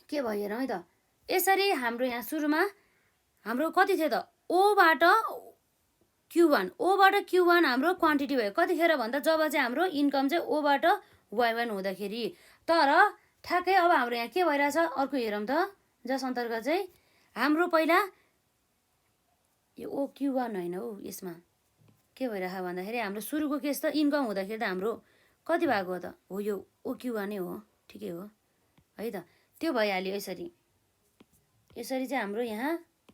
के भयो हेरौँ है त, यसरी हाम्रो यहाँ सुरुमा हाम्रो कति थियो त ओबाट Q1, ओबाट Q1 हाम्रो क्वान्टिटी भयो कतिखेर भन्दा जब चाहिँ हाम्रो इन्कम चाहिँ ओबाट y1 हुँदाखेरि। तर ठ्याक्कै अब हाम्रो यहाँ के भइरहेछ अर्को हेरौँ त, जस अन्तर्गत चाहिँ हाम्रो पहिला यो ओ Q1 होइन हौ, यसमा के भइरहेछ भन्दाखेरि हाम्रो सुरुको केस त इन्कम हुँदाखेरि त हाम्रो कति भएको हो त हो यो ओ Q1 नै हो, ठिकै हो है त। त्यो भइहाल्यो यसरी, यसरी चाहिँ हाम्रो यहाँ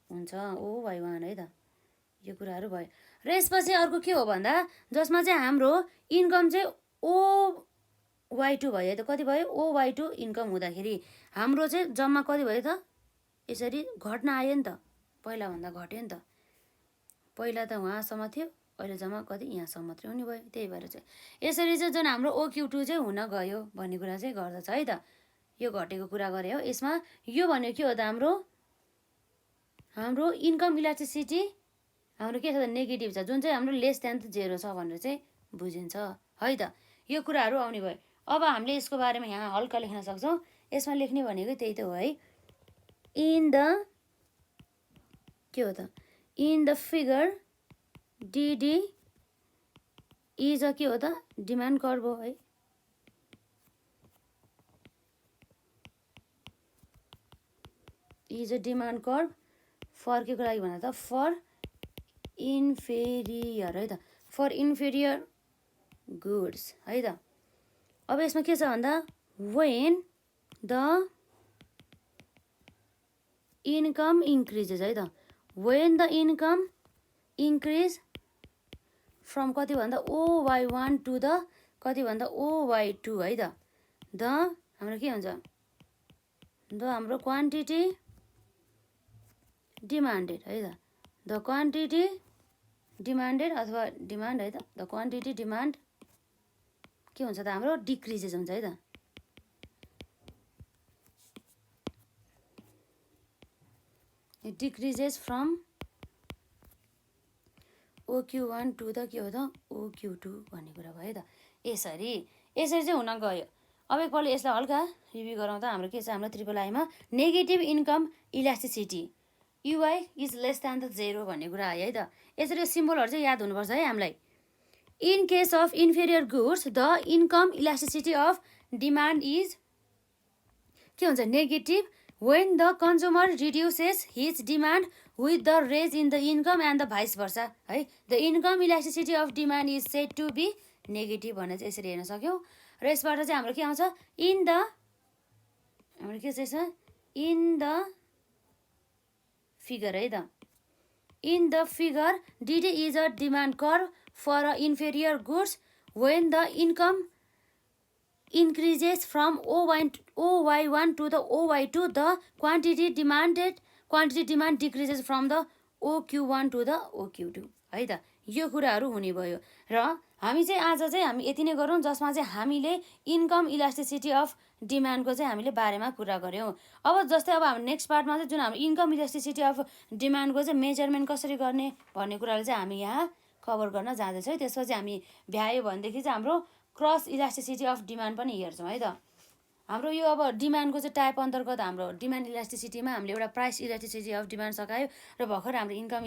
हुन्छ ओ y1 है त। यो कुराहरू भयो। र यसपछि अर्को के हो भन्दा जसमा चाहिँ हाम्रो इन्कम चाहिँ ओ y2 भयो है त, कति भयो ओ y2 इन्कम हुँदाखेरि हाम्रो चाहिँ जम्मा कति भयो त यसरी घट्न आयो नि त, पहिलाभन्दा घट्यो नि त। पहिला त उहाँसम्म थियो, अहिले जम्मा कति यहाँसम्म मात्रै हुने भयो। त्यही भएर चाहिँ यसरी चाहिँ जुन हाम्रो OQ2 चाहिँ हुन गयो भन्ने कुरा चाहिँ गर्दछ है त। यो घटेको कुरा गरे हो यसमा। यो भनेको के हो त हाम्रो इन्कम इलास्टिसिटी हाम्रो के छ त नेगेटिभ छ, जुन चाहिँ हाम्रो लेस देन 0 छ भनेर चाहिँ बुझिन्छ है त। यो कुराहरू आउने भयो। अब हामीले यसको बारेमा यहाँ हल्का लेख्न सक्छौँ। यसमा लेख्ने भनेको त्यही त हो है। इन द के हो त, in the figure D D is a के हो त, डिमान्ड कर्भ हो है। Is a demand curve for के को लागि भन्दा त फर इन्फेरियर है त, फर इन्फेरियर गुड्स है त। अब यसमा के छ भन्दा वेन द इन्कम इन्क्रिजेस है त, when the income increase from कति भन्दा OY1 टु द कति भन्दा OY2 है त। द हाम्रो के हुन्छ, द हाम्रो क्वान्टिटी डिमान्डेड है त, द क्वान्टिटी डिमान्डेड अथवा डिमान्ड है त, द क्वान्टिटी डिमान्ड के हुन्छ त हाम्रो डिक्रिजेस हुन्छ है त। Decreases from OQ1 to the के हो त OQ2 भन्ने कुरा भयो त। यसरी चाहिँ हुन गयो। अब एकपल्ट यसलाई हल्का रिभ्यू गरौँ त। हाम्रो के छ, हाम्रो ट्रिपल आईमा negative income elasticity UI is less than the 0 भन्ने कुरा आयो है त। यसरी यो सिम्बलहरू चाहिँ याद हुनुपर्छ है हामीलाई। In case of inferior goods the income elasticity of demand is के हुन्छ negative when the consumer reduces his demand with the raise in the income and the vice versa है। the income elasticity of demand is said to be negative भनेर चाहिँ यसरी हेर्न सक्यौँ। र यसबाट चाहिँ हाम्रो के आउँछ, इन द हाम्रो के चाहिँ छ, इन द फिगर है त, in the figure D D is a demand curve for inferior goods when the income increases from OY1 to the OY2 the quantity demand decreases from the OQ1 to the OQ2 है त। यो कुराहरू हुने भयो। र हामी चाहिँ आज चाहिँ हामी यति नै गरौँ, जसमा चाहिँ हामीले इन्कम इलास्टिसिटी अफ डिमान्डको चाहिँ हामीले बारेमा कुरा गऱ्यौँ। अब जस्तै अब हाम्रो नेक्स्ट पार्टमा चाहिँ जुन हाम्रो इन्कम इलास्टिसिटी अफ डिमान्डको चाहिँ मेजरमेन्ट कसरी गर्ने भन्ने कुराले चाहिँ हामी यहाँ कभर गर्न जाँदैछौँ। त्यसपछि हामी भ्यायो भनेदेखि चाहिँ हाम्रो क्रस इलास्टिसिटी अफ डिमान्ड पनि हेर्छौँ है त। हाम्रो यो अब डिमान्डको चाहिँ टाइप अन्तर्गत हाम्रो डिमान्ड इलास्टिसिटीमा हामीले एउटा प्राइस इलास्टिसिटी अफ डिमान्ड सकायो र भर्खर हाम्रो इन्कम